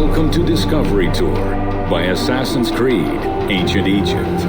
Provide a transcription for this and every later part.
Welcome to Discovery Tour by Assassin's Creed, Ancient Egypt.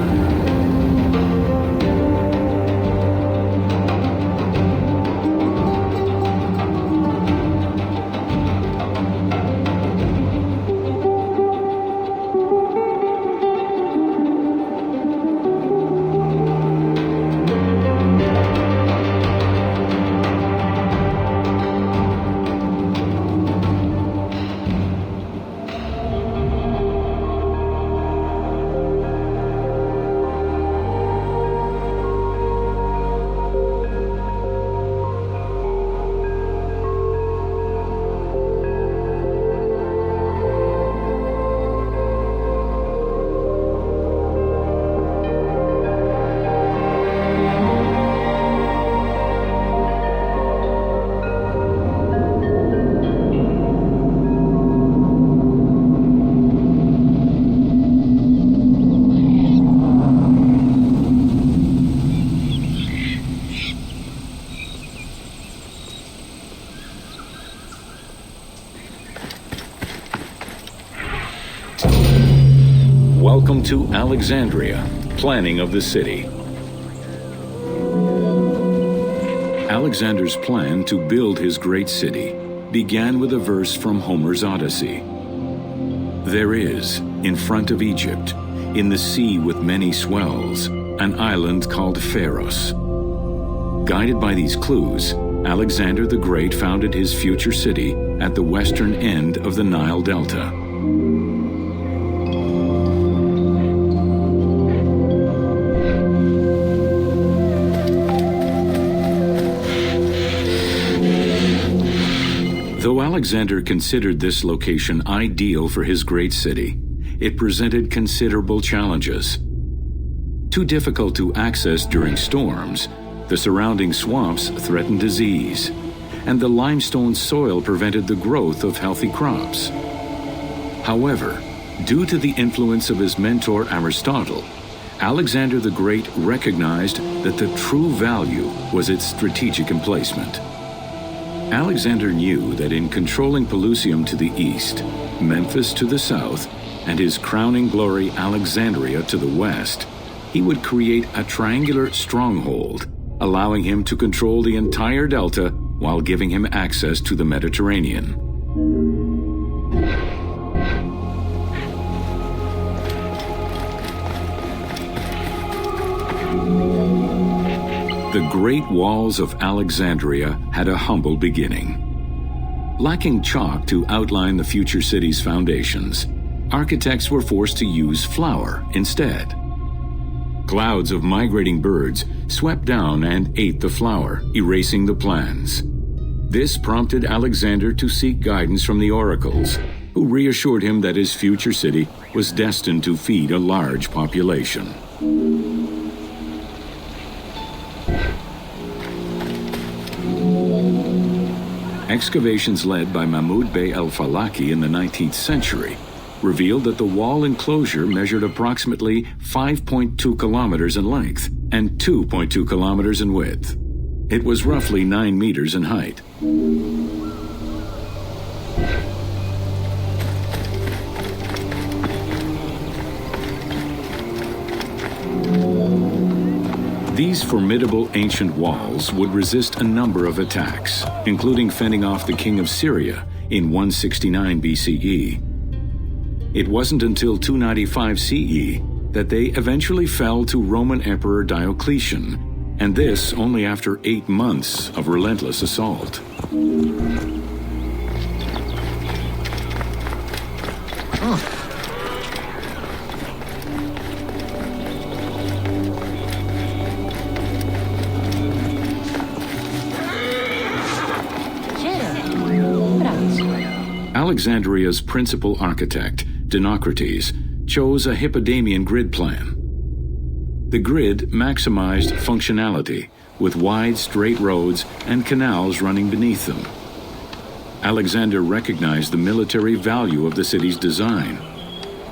Welcome to Alexandria, planning of the city. Alexander's plan to build his great city began with a verse from Homer's Odyssey. There is, in front of Egypt, in the sea with many swells, an island called Pharos. Guided by these clues, Alexander the Great founded his future city at the western end of the Nile Delta. Though Alexander considered this location ideal for his great city, it presented considerable challenges. Too difficult to access during storms, the surrounding swamps threatened disease, and the limestone soil prevented the growth of healthy crops. However, due to the influence of his mentor Aristotle, Alexander the Great recognized that the true value was its strategic emplacement. Alexander knew that in controlling Pelusium to the east, Memphis to the south, and his crowning glory Alexandria to the west, he would create a triangular stronghold, allowing him to control the entire delta while giving him access to the Mediterranean. The Great Walls of Alexandria had a humble beginning. Lacking chalk to outline the future city's foundations, architects were forced to use flour instead. Clouds of migrating birds swept down and ate the flour, erasing the plans. This prompted Alexander to seek guidance from the oracles, who reassured him that his future city was destined to feed a large population. Excavations led by Mahmud Bey el-Falaki in the 19th century revealed that the wall enclosure measured approximately 5.2 kilometers in length and 2.2 kilometers in width. It was roughly 9 meters in height. These formidable ancient walls would resist a number of attacks, including fending off the king of Syria in 169 BCE. It wasn't until 295 CE that they eventually fell to Roman Emperor Diocletian, and this only after 8 months of relentless assault. Alexandria's principal architect, Dinocrates, chose a Hippodamian grid plan. The grid maximized functionality, with wide straight roads and canals running beneath them. Alexander recognized the military value of the city's design.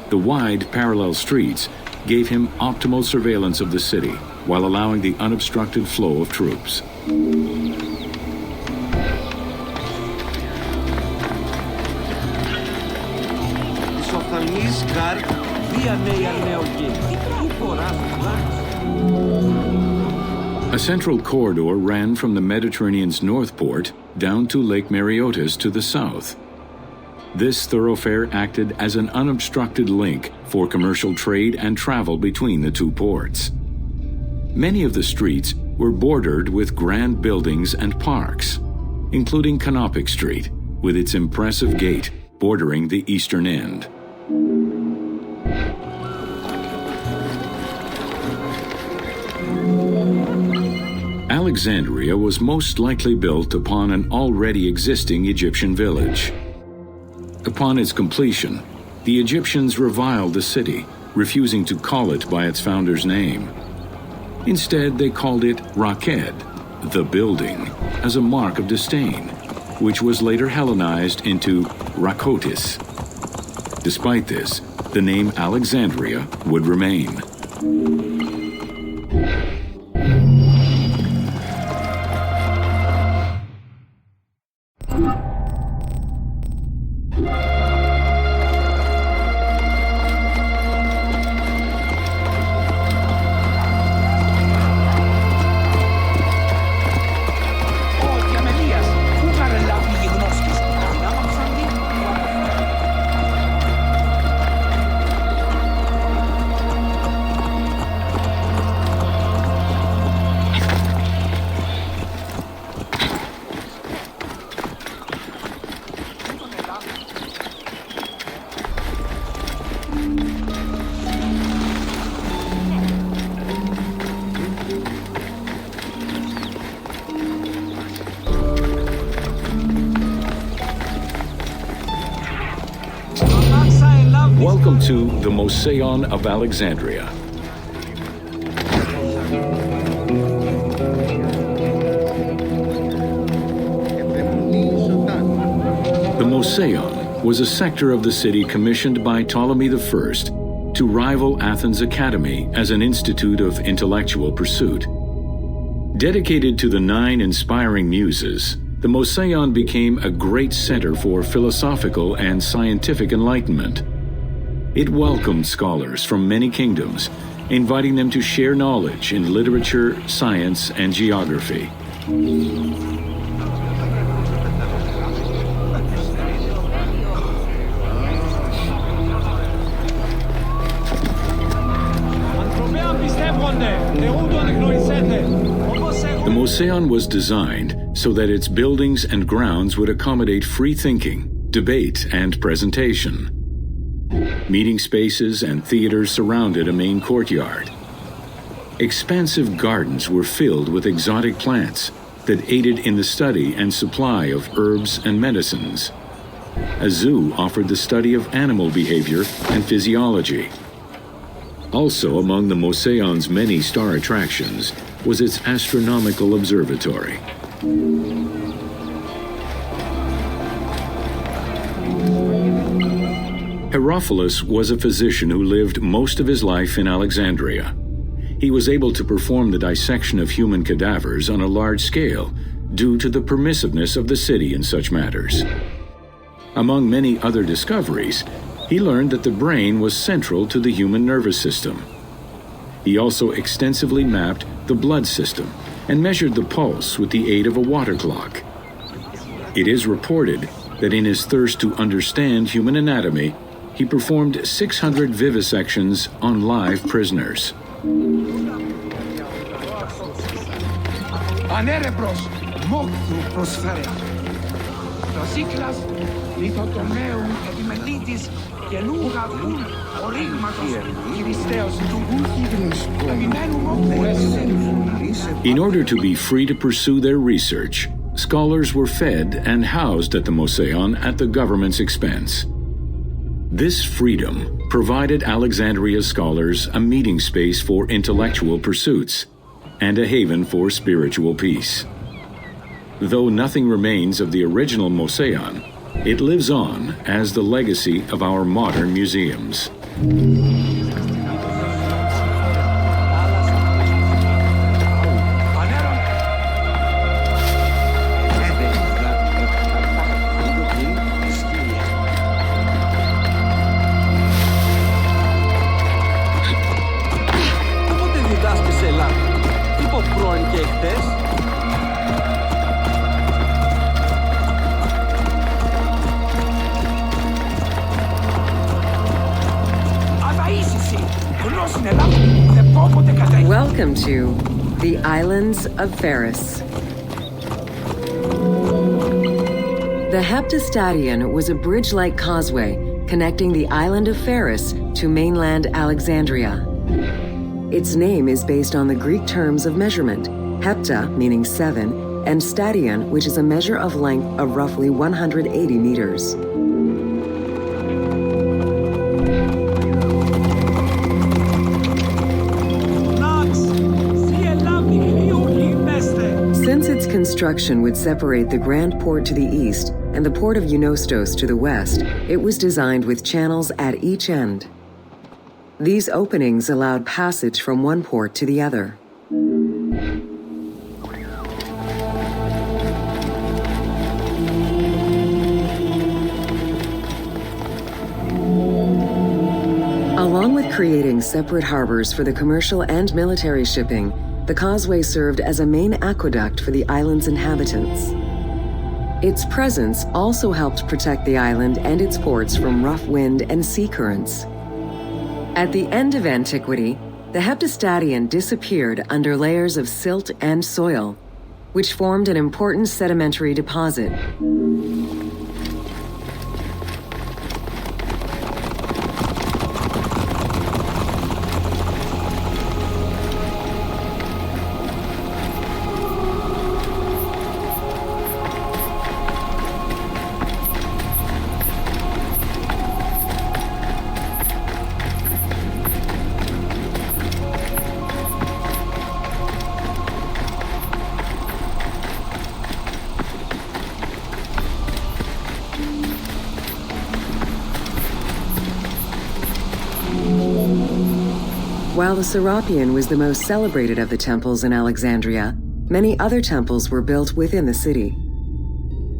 The wide parallel streets gave him optimal surveillance of the city, while allowing the unobstructed flow of troops. A central corridor ran from the Mediterranean's north port down to Lake Mareotis to the south. This thoroughfare acted as an unobstructed link for commercial trade and travel between the two ports. Many of the streets were bordered with grand buildings and parks, including Canopic Street, with its impressive gate bordering the eastern end. Alexandria was most likely built upon an already existing Egyptian village. Upon its completion, the Egyptians reviled the city, refusing to call it by its founder's name. Instead, they called it Raked, the building, as a mark of disdain, which was later Hellenized into Rakotis. Despite this, the name Alexandria would remain. Welcome to the Moseion of Alexandria. The Moseion was a sector of the city commissioned by Ptolemy I to rival Athens' Academy as an institute of intellectual pursuit. Dedicated to the 9 inspiring muses, the Moseion became a great center for philosophical and scientific enlightenment. It welcomed scholars from many kingdoms, inviting them to share knowledge in literature, science, and geography. The Moseion was designed so that its buildings and grounds would accommodate free thinking, debate, and presentation. Meeting spaces and theaters surrounded a main courtyard. Expansive gardens were filled with exotic plants that aided in the study and supply of herbs and medicines. A zoo offered the study of animal behavior and physiology. Also among the Moseion's many star attractions was its astronomical observatory. Herophilus was a physician who lived most of his life in Alexandria. He was able to perform the dissection of human cadavers on a large scale due to the permissiveness of the city in such matters. Among many other discoveries, he learned that the brain was central to the human nervous system. He also extensively mapped the blood system and measured the pulse with the aid of a water clock. It is reported that in his thirst to understand human anatomy, he performed 600 vivisections on live prisoners. In order to be free to pursue their research, scholars were fed and housed at the Moseion at the government's expense. This freedom provided Alexandria's scholars a meeting space for intellectual pursuits and a haven for spiritual peace. Though nothing remains of the original Moseion, it lives on as the legacy of our modern museums. islands of Pharos. The Heptastadion was a bridge-like causeway connecting the island of Pharos to mainland Alexandria. Its name is based on the Greek terms of measurement, hepta, meaning 7, and stadion, which is a measure of length of roughly 180 meters. Since its construction would separate the Grand Port to the east and the port of Eunostos to the west, it was designed with channels at each end. These openings allowed passage from one port to the other. Along with creating separate harbors for the commercial and military shipping, the causeway served as a main aqueduct for the island's inhabitants. Its presence also helped protect the island and its ports from rough wind and sea currents. At the end of antiquity, the Heptastadion disappeared under layers of silt and soil, which formed an important sedimentary deposit. While the Serapeum was the most celebrated of the temples in Alexandria, many other temples were built within the city.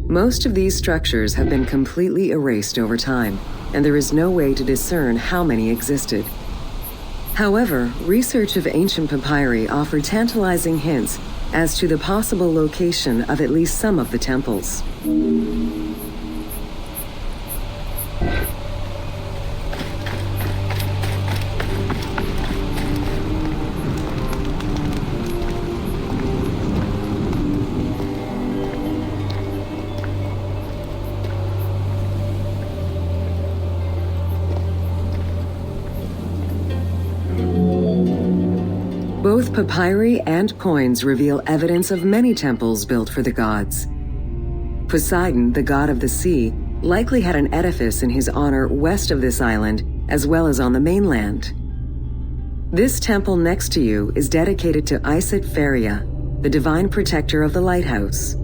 Most of these structures have been completely erased over time, and there is no way to discern how many existed. However, research of ancient papyri offered tantalizing hints as to the possible location of at least some of the temples. Both papyri and coins reveal evidence of many temples built for the gods. Poseidon, the god of the sea, likely had an edifice in his honor west of this island, as well as on the mainland. This temple next to you is dedicated to Isis Pharia, the divine protector of the lighthouse.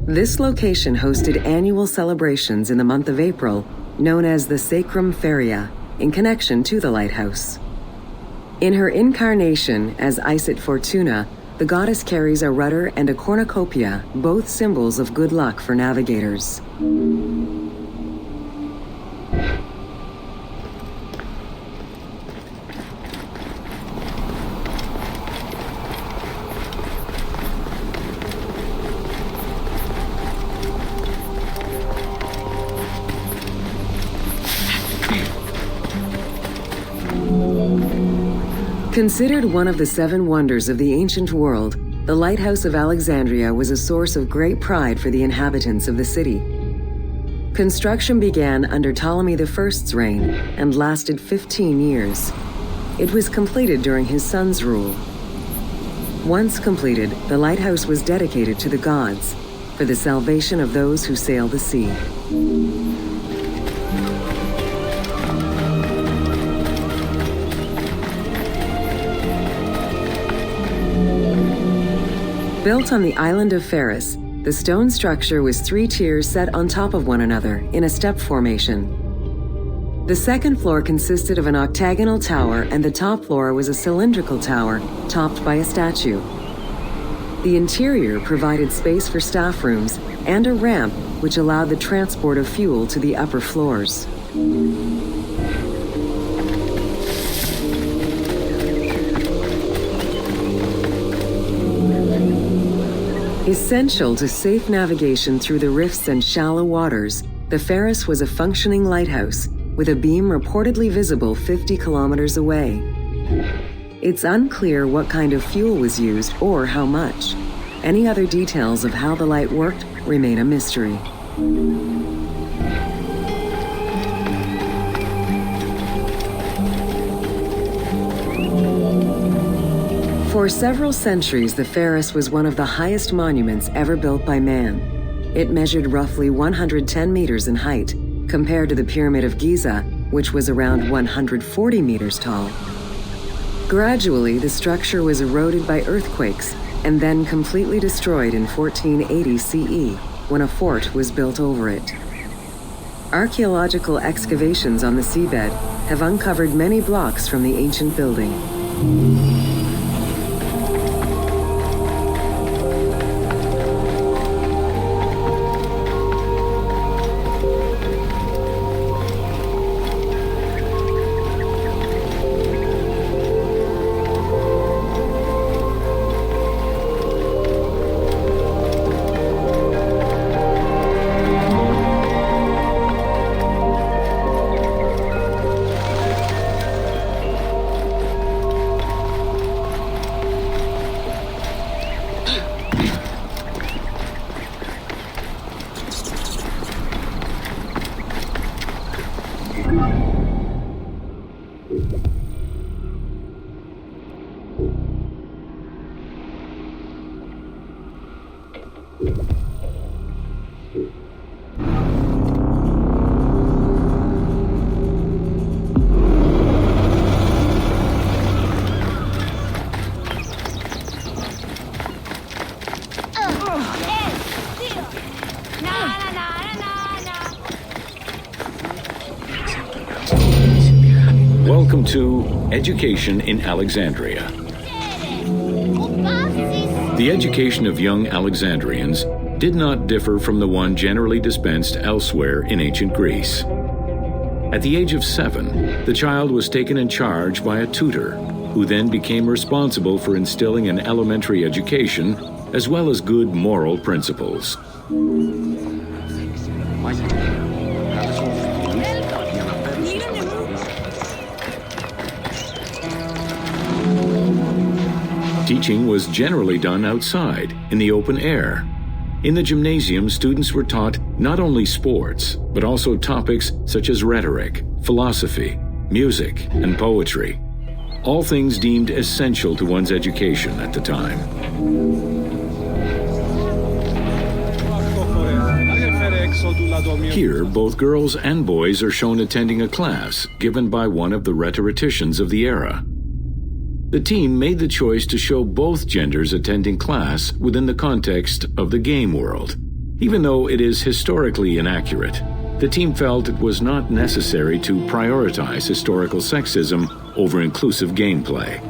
This location hosted annual celebrations in the month of April, known as the Sacrum Pharia, in connection to the lighthouse. In her incarnation as Isis Fortuna, the goddess carries a rudder and a cornucopia, both symbols of good luck for navigators. Considered one of the 7 wonders of the ancient world, the Lighthouse of Alexandria was a source of great pride for the inhabitants of the city. Construction began under Ptolemy I's reign and lasted 15 years. It was completed during his son's rule. Once completed, the lighthouse was dedicated to the gods for the salvation of those who sail the sea. Built on the island of Pharos, the stone structure was 3 tiers set on top of one another in a step formation. The second floor consisted of an octagonal tower, and the top floor was a cylindrical tower topped by a statue. The interior provided space for staff rooms and a ramp which allowed the transport of fuel to the upper floors. Essential to safe navigation through the rifts and shallow waters, the Pharos was a functioning lighthouse with a beam reportedly visible 50 kilometers away. It's unclear what kind of fuel was used or how much. Any other details of how the light worked remain a mystery. For several centuries, the Pharos was one of the highest monuments ever built by man. It measured roughly 110 meters in height, compared to the Pyramid of Giza, which was around 140 meters tall. Gradually, the structure was eroded by earthquakes and then completely destroyed in 1480 CE, when a fort was built over it. Archaeological excavations on the seabed have uncovered many blocks from the ancient building. Welcome to Education in Alexandria. The education of young Alexandrians did not differ from the one generally dispensed elsewhere in ancient Greece. At the age of 7, the child was taken in charge by a tutor, who then became responsible for instilling an elementary education as well as good moral principles. Teaching was generally done outside, in the open air. In the gymnasium, students were taught not only sports, but also topics such as rhetoric, philosophy, music, and poetry, all things deemed essential to one's education at the time. Here, both girls and boys are shown attending a class given by one of the rhetoricians of the era. The team made the choice to show both genders attending class within the context of the game world. Even though it is historically inaccurate, the team felt it was not necessary to prioritize historical sexism over inclusive gameplay.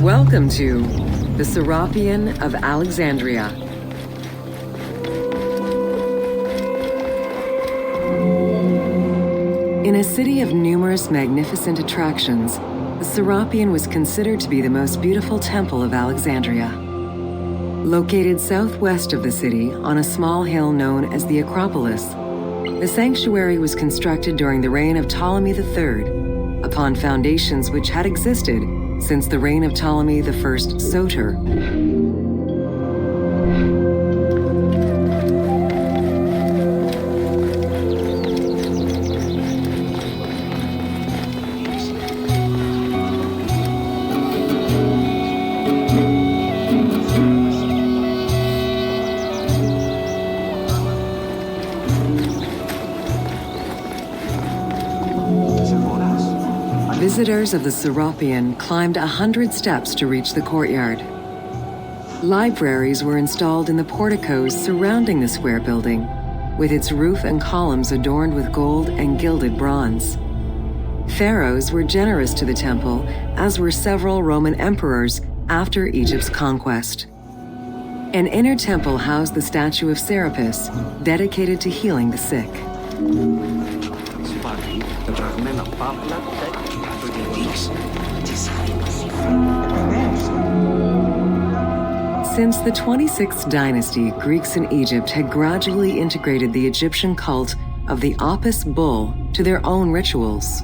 Welcome to the Serapeum of Alexandria. In a city of numerous magnificent attractions, the Serapeum was considered to be the most beautiful temple of Alexandria. Located southwest of the city on a small hill known as the Acropolis, the sanctuary was constructed during the reign of Ptolemy III, upon foundations which had existed since the reign of Ptolemy I Soter. Visitors of the Serapeum climbed 100 steps to reach the courtyard. Libraries were installed in the porticos surrounding the square building, with its roof and columns adorned with gold and gilded bronze. Pharaohs were generous to the temple, as were several Roman emperors after Egypt's conquest. An inner temple housed the statue of Serapis, dedicated to healing the sick. Since the 26th dynasty, Greeks in Egypt had gradually integrated the Egyptian cult of the Apis bull to their own rituals.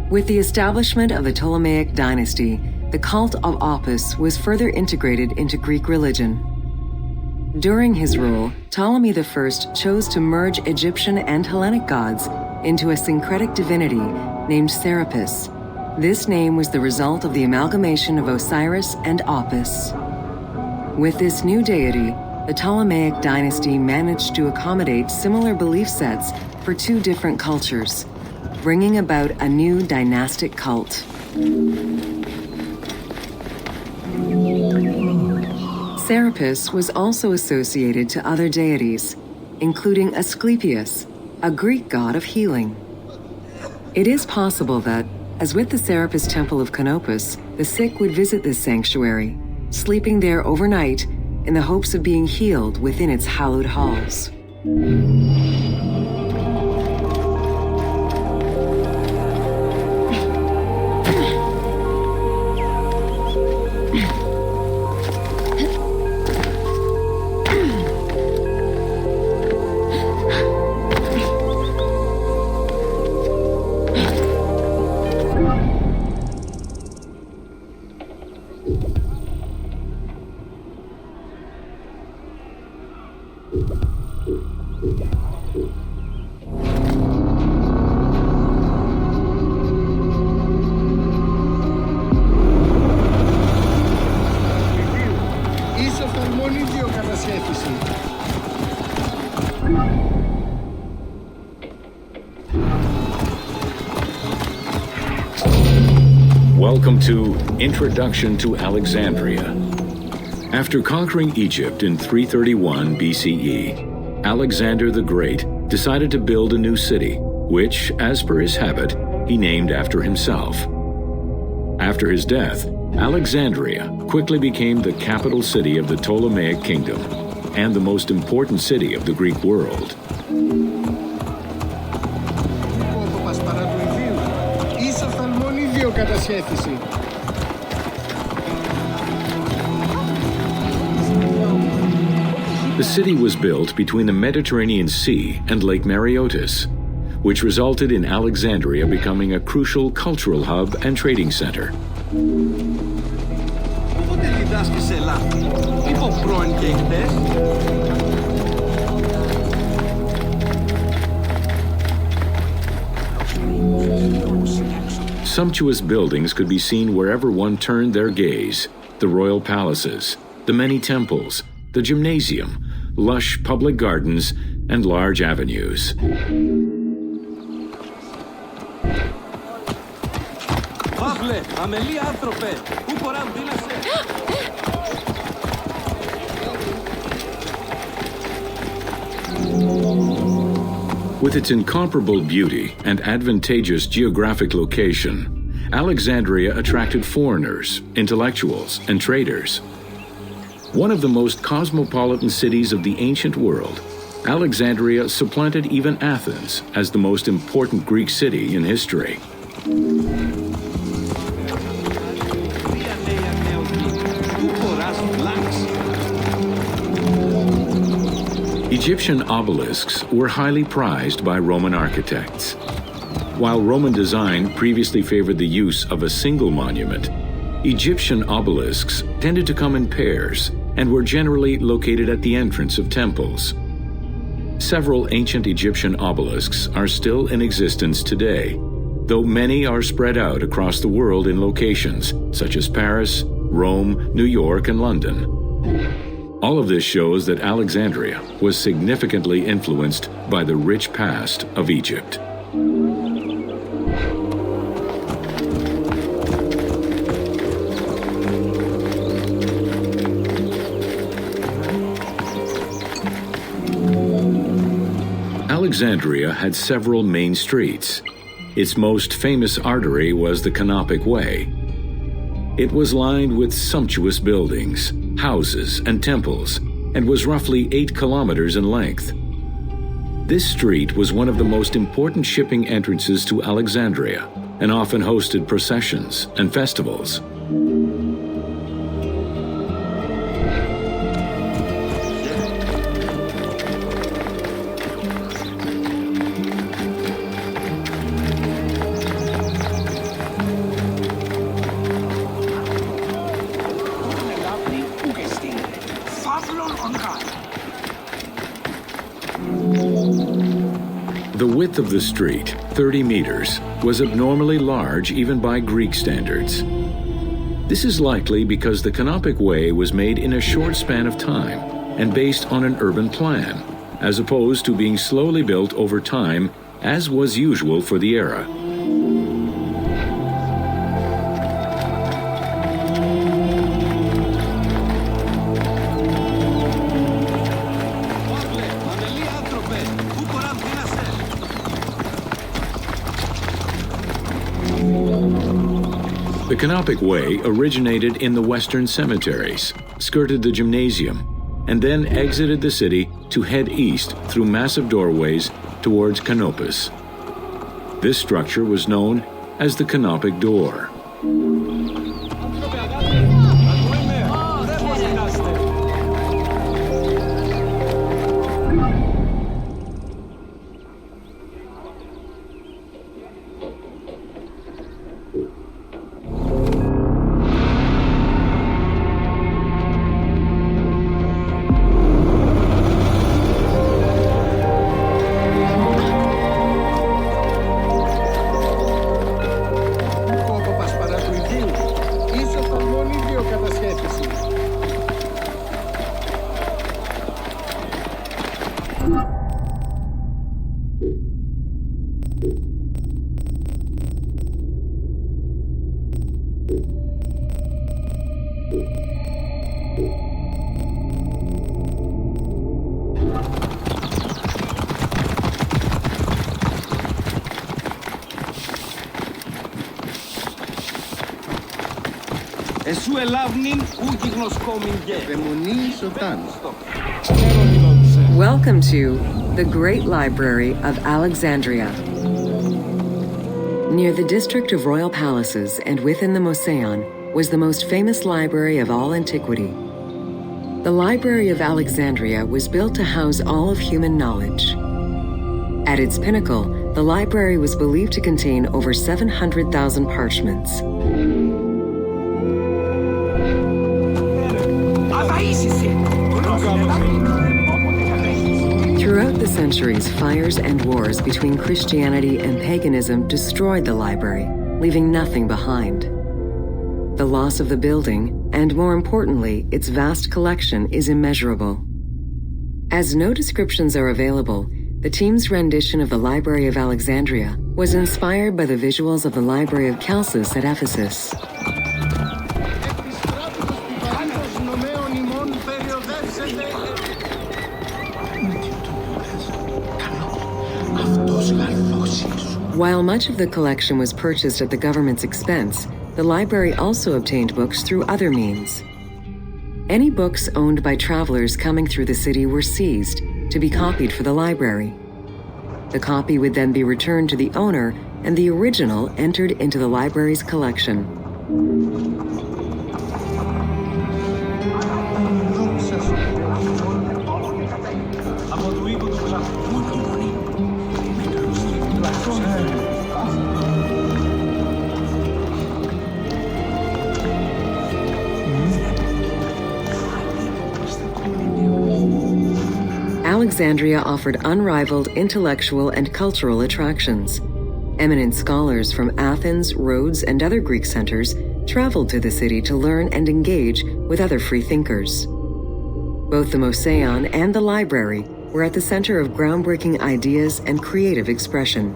With the establishment of the Ptolemaic dynasty, the cult of Apis was further integrated into Greek religion. During his rule, Ptolemy I chose to merge Egyptian and Hellenic gods into a syncretic divinity named Serapis. This name was the result of the amalgamation of Osiris and Apis. With this new deity, the Ptolemaic dynasty managed to accommodate similar belief sets for two different cultures, bringing about a new dynastic cult. Serapis was also associated to other deities, including Asclepius, a Greek god of healing. It is possible that, as with the Serapis Temple of Canopus, the sick would visit this sanctuary, sleeping there overnight in the hopes of being healed within its hallowed halls. Welcome to Introduction to Alexandria. After conquering Egypt in 331 BCE, Alexander the Great decided to build a new city, which, as per his habit, he named after himself. After his death, Alexandria quickly became the capital city of the Ptolemaic kingdom and the most important city of the Greek world. The city was built between the Mediterranean Sea and Lake Mareotis, which resulted in Alexandria becoming a crucial cultural hub and trading center. Sumptuous buildings could be seen wherever one turned their gaze: the royal palaces, the many temples, the gymnasium, lush public gardens, and large avenues. With its incomparable beauty and advantageous geographic location, Alexandria attracted foreigners, intellectuals, and traders. One of the most cosmopolitan cities of the ancient world, Alexandria supplanted even Athens as the most important Greek city in history. Egyptian obelisks were highly prized by Roman architects. While Roman design previously favored the use of a single monument, Egyptian obelisks tended to come in pairs and were generally located at the entrance of temples. Several ancient Egyptian obelisks are still in existence today, though many are spread out across the world in locations such as Paris, Rome, New York, and London. All of this shows that Alexandria was significantly influenced by the rich past of Egypt. Alexandria had several main streets. Its most famous artery was the Canopic Way. It was lined with sumptuous buildings, houses, and temples, and was roughly 8 kilometers in length. This street was one of the most important shipping entrances to Alexandria, and often hosted processions and festivals. The width of the street, 30 meters, was abnormally large even by Greek standards. This is likely because the Canopic Way was made in a short span of time and based on an urban plan, as opposed to being slowly built over time, as was usual for the era. The Canopic Way originated in the western cemeteries, skirted the gymnasium, and then exited the city to head east through massive doorways towards Canopus. This structure was known as the Canopic Door. Welcome to the Great Library of Alexandria. Near the district of royal palaces and within the Moseon was the most famous library of all antiquity. The Library of Alexandria was built to house all of human knowledge. At its pinnacle, the library was believed to contain over 700,000 parchments. Throughout the centuries, fires and wars between Christianity and paganism destroyed the library, leaving nothing behind. The loss of the building, and more importantly, its vast collection, is immeasurable. As no descriptions are available, the team's rendition of the Library of Alexandria was inspired by the visuals of the Library of Chalcis at Ephesus. While much of the collection was purchased at the government's expense, the library also obtained books through other means. Any books owned by travelers coming through the city were seized to be copied for the library. The copy would then be returned to the owner, and the original entered into the library's collection. Alexandria offered unrivaled intellectual and cultural attractions. Eminent scholars from Athens, Rhodes, and other Greek centers traveled to the city to learn and engage with other free thinkers. Both the Moseon and the library were at the center of groundbreaking ideas and creative expression.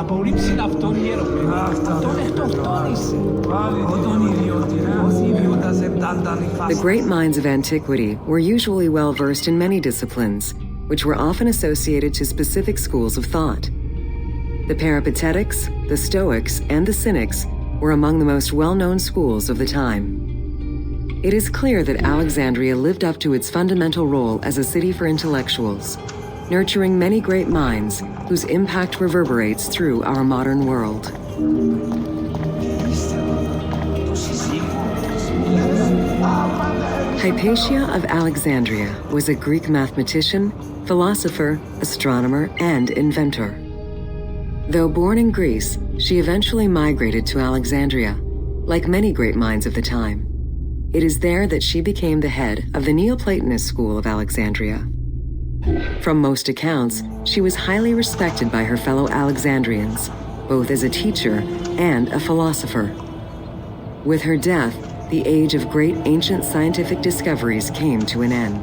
απορρίψει αυτόν η Ιεροπέ. Αυτόν εκτοκτόνησε. Όταν The great minds of antiquity were usually well versed in many disciplines, which were often associated to specific schools of thought. The Peripatetics, the Stoics, and the Cynics were among the most well-known schools of the time. It is clear that Alexandria lived up to its fundamental role as a city for intellectuals, nurturing many great minds whose impact reverberates through our modern world. Hypatia of Alexandria was a Greek mathematician, philosopher, astronomer, and inventor. Though born in Greece, she eventually migrated to Alexandria, like many great minds of the time. It is there that she became the head of the Neoplatonist school of Alexandria. From most accounts, she was highly respected by her fellow Alexandrians, both as a teacher and a philosopher. With her death, the age of great ancient scientific discoveries came to an end.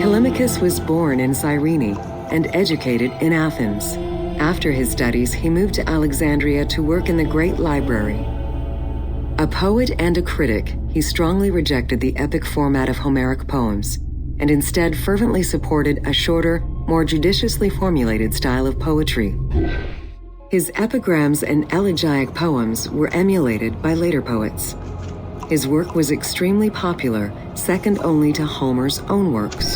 Callimachus was born in Cyrene and educated in Athens. After his studies, he moved to Alexandria to work in the Great Library. A poet and a critic, he strongly rejected the epic format of Homeric poems and instead fervently supported a shorter, more judiciously formulated style of poetry. His epigrams and elegiac poems were emulated by later poets. His work was extremely popular, second only to Homer's own works.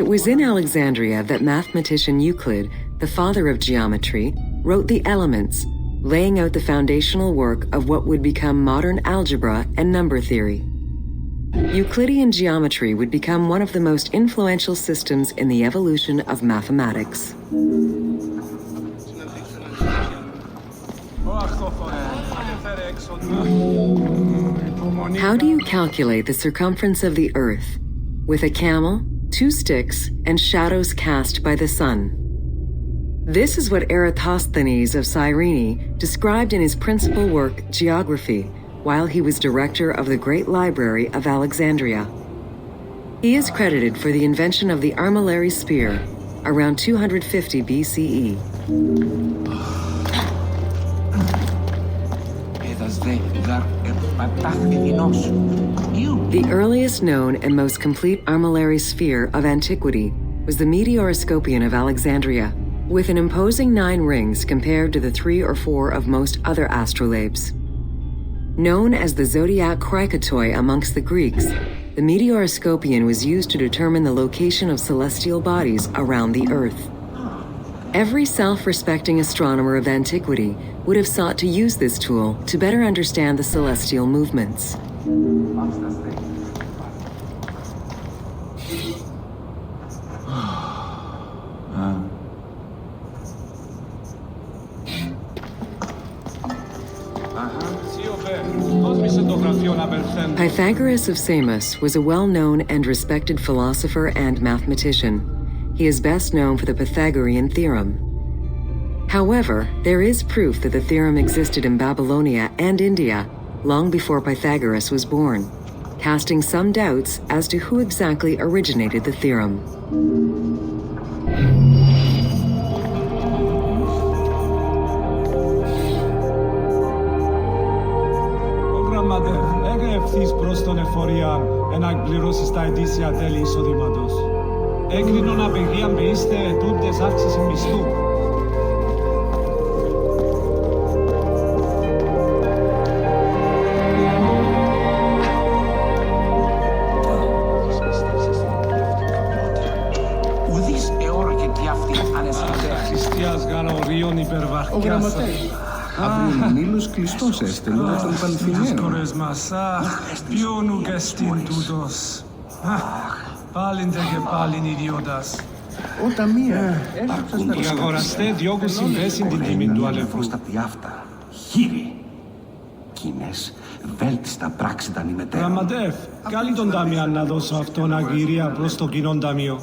It was in Alexandria that mathematician Euclid, the father of geometry, wrote the Elements, laying out the foundational work of what would become modern algebra and number theory. Euclidean geometry would become one of the most influential systems in the evolution of mathematics. How do you calculate the circumference of the Earth? With a camel, 2 sticks, and shadows cast by the sun. This is what Eratosthenes of Cyrene described in his principal work, Geography, while he was director of the Great Library of Alexandria. He is credited for the invention of the armillary spear around 250 BCE. The earliest known and most complete armillary sphere of antiquity was the Meteoroscopion of Alexandria, with an imposing 9 rings compared to the 3 or 4 of most other astrolabes. Known as the zodiac krikatoi amongst the Greeks, the Meteoroscopion was used to determine the location of celestial bodies around the Earth. Every self-respecting astronomer of antiquity would have sought to use this tool to better understand the celestial movements. Pythagoras of Samos was a well-known and respected philosopher and mathematician. He is best known for the Pythagorean theorem. However, there is proof that the theorem existed in Babylonia and India long before Pythagoras was born, casting some doubts as to who exactly originated the theorem. Προς τον εφορία να εκπληρώσεις τα ετήσια τέλη εισοδήματος. Έκρινον απαιτία με είστε ετούντες αύξηση μισθού. Ουδής εώρακε τι αυτή ανεσχατέ. Χριστιάς γαλορίων υπερβαχκιάς. Αύριο Νείλος κλειστός έστε λόγω των Πανθυμαίων. Κορές μας, ποιον και στην τούτος. Πάλιν και πάλιν ιδιώτας. Όταν μία Οι αγοραστές διώκουν συμπέσιν την τιμή του αλευρού. Στα διάφτα, χείρι. Κίνες, βέλτιστα πράξη τα νημετέρα. Ραματεύ, κάλει τον Ταμιάν να δώσω αυτόν αγγυρία προς το κοινόν ταμείο.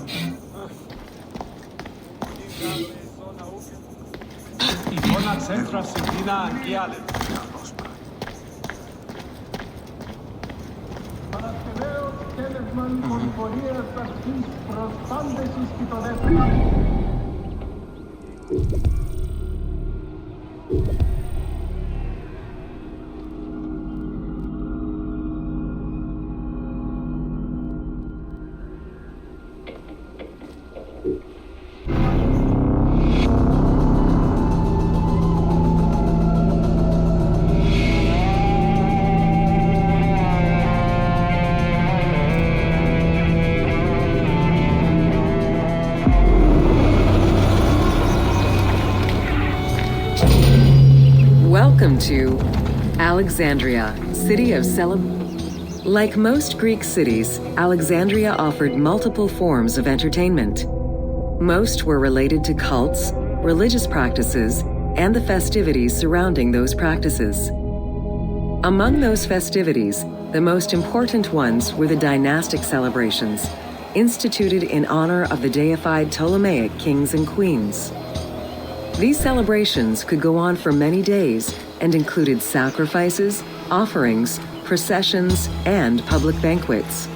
έντραυση Δίνα και άλλες. Παρασκευαίως κέλεσμαν πολυφωνίας αρχής προς πάντες εις και το δεύτερο. Welcome to Alexandria, city of Like most Greek cities, Alexandria offered multiple forms of entertainment. Most were related to cults, religious practices, and the festivities surrounding those practices. Among those festivities, the most important ones were the dynastic celebrations, instituted in honor of the deified Ptolemaic kings and queens. These celebrations could go on for many days and included sacrifices, offerings, processions, and public banquets.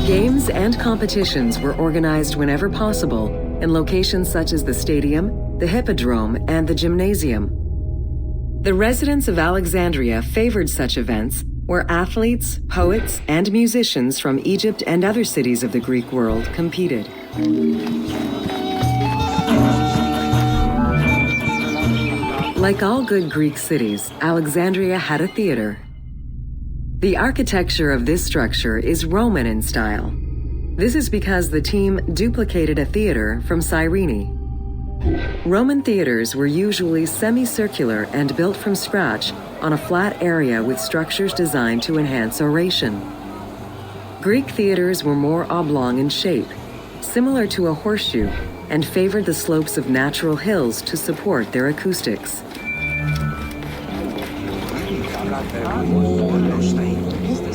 Games and competitions were organized whenever possible in locations such as the stadium, the hippodrome, and the gymnasium. The residents of Alexandria favored such events where athletes, poets, and musicians from Egypt and other cities of the Greek world competed. Like all good Greek cities, Alexandria had a theater. The architecture of this structure is Roman in style. This is because the team duplicated a theater from Cyrene. Roman theaters were usually semicircular and built from scratch on a flat area with structures designed to enhance oration. Greek theaters were more oblong in shape, similar to a horseshoe, and favored the slopes of natural hills to support their acoustics.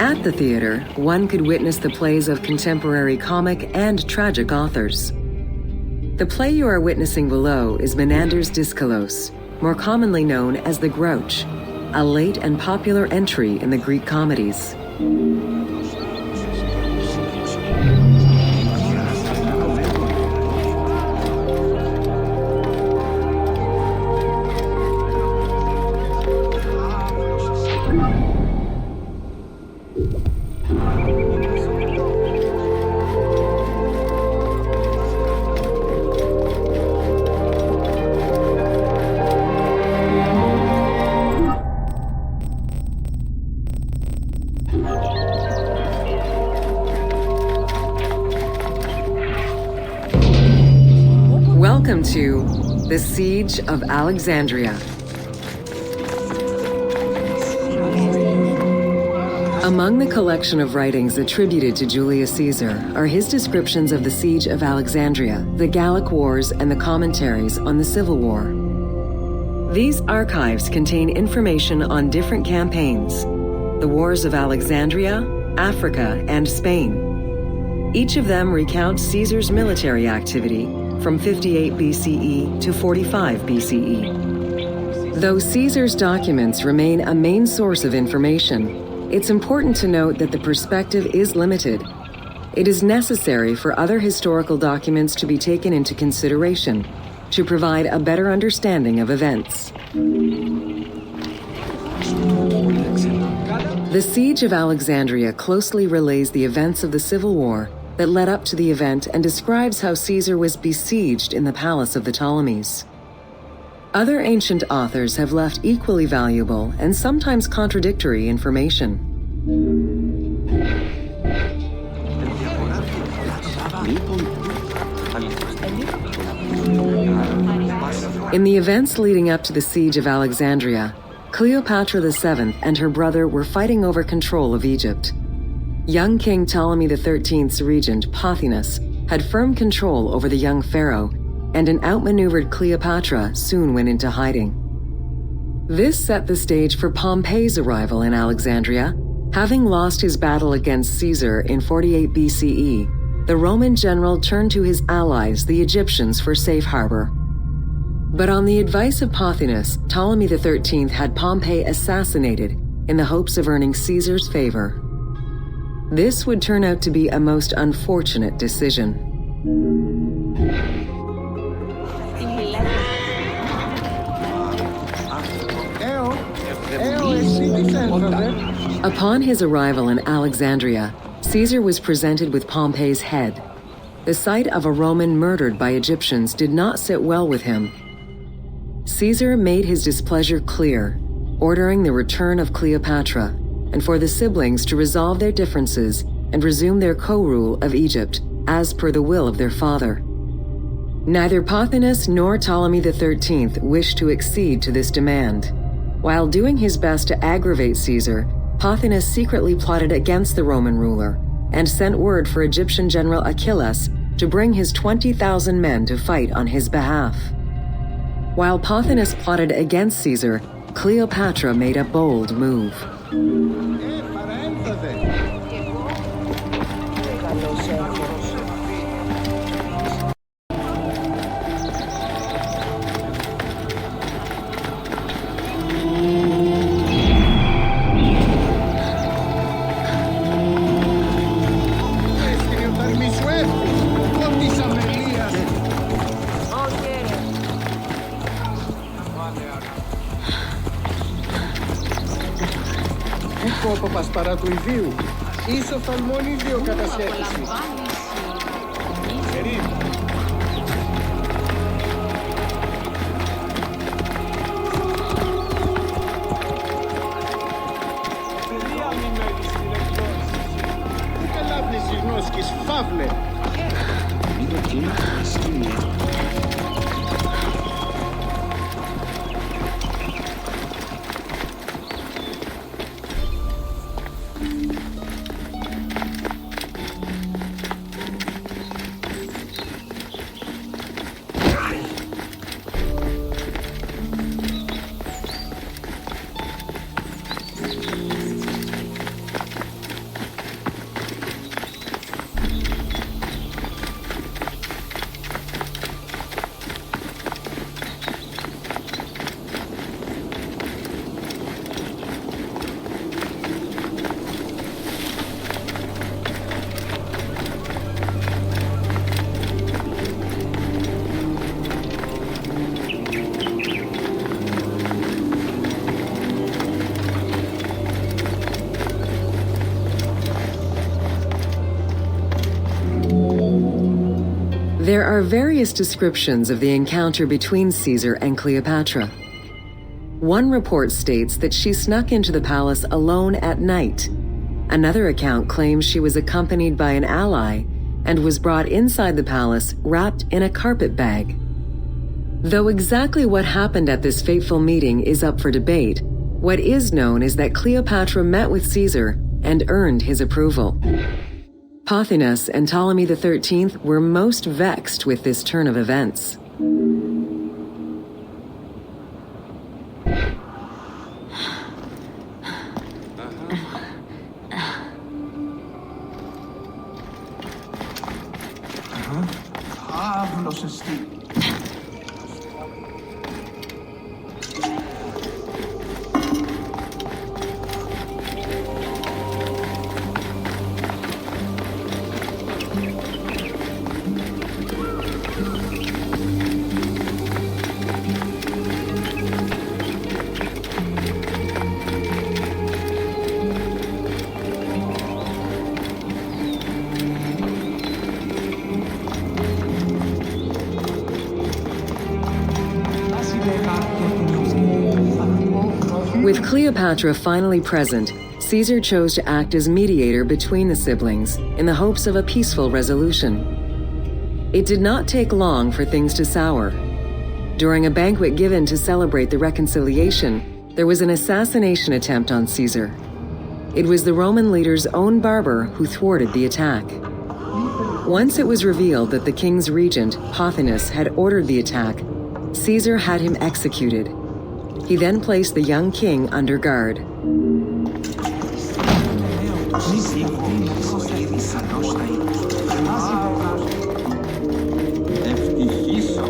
At the theater, one could witness the plays of contemporary comic and tragic authors. The play you are witnessing below is Menander's Dyskalos, more commonly known as the Grouch, a late and popular entry in the Greek comedies. Welcome to the Siege of Alexandria. Among the collection of writings attributed to Julius Caesar are his descriptions of the Siege of Alexandria, the Gallic Wars, and the commentaries on the Civil War. These archives contain information on different campaigns, the wars of Alexandria, Africa, and Spain. Each of them recounts Caesar's military activity from 58 BCE to 45 BCE. Though Caesar's documents remain a main source of information, it's important to note that the perspective is limited. It is necessary for other historical documents to be taken into consideration to provide a better understanding of events. The Siege of Alexandria closely relays the events of the Civil War that led up to the event and describes how Caesar was besieged in the palace of the Ptolemies. Other ancient authors have left equally valuable and sometimes contradictory information. In the events leading up to the Siege of Alexandria, Cleopatra VII and her brother were fighting over control of Egypt. Young King Ptolemy XIII's regent, Pothinus, had firm control over the young pharaoh, and an outmaneuvered Cleopatra soon went into hiding. This set the stage for Pompey's arrival in Alexandria Having lost his battle against Caesar in 48 BCE, the Roman general turned to his allies, the Egyptians, for safe harbor. But on the advice of Pothinus, Ptolemy XIII had Pompey assassinated in the hopes of earning Caesar's favor. This would turn out to be a most unfortunate decision. Upon his arrival in Alexandria, Caesar was presented with Pompey's head. The sight of a Roman murdered by Egyptians did not sit well with him. Caesar made his displeasure clear, ordering the return of Cleopatra, and for the siblings to resolve their differences and resume their co-rule of Egypt, as per the will of their father. Neither Pothinus nor Ptolemy XIII wished to accede to this demand. While doing his best to aggravate Caesar, Pothinus secretly plotted against the Roman ruler and sent word for Egyptian general Achilles to bring his 20,000 men to fight on his behalf. While Pothinus plotted against Caesar, Cleopatra made a bold move. Πας παρά του ιδίου, ίσο φαλμόνι δύο κατασχέτηση. Τι καλάπνησης νόσκης, φαύλε. Λίγο κύμα, σκηνή. There are various descriptions of the encounter between Caesar and Cleopatra. One report states that she snuck into the palace alone at night. Another account claims she was accompanied by an ally and was brought inside the palace wrapped in a carpet bag. Though exactly what happened at this fateful meeting is up for debate, what is known is that Cleopatra met with Caesar and earned his approval. Pothinus and Ptolemy XIII were most vexed with this turn of events. With Cleopatra finally present, Caesar chose to act as mediator between the siblings in the hopes of a peaceful resolution. It did not take long for things to sour. During a banquet given to celebrate the reconciliation, there was an assassination attempt on Caesar. It was the Roman leader's own barber who thwarted the attack. Once it was revealed that the king's regent, Pothinus, had ordered the attack, Caesar had him executed. He then placed the young king under guard. Ευτυχήσω.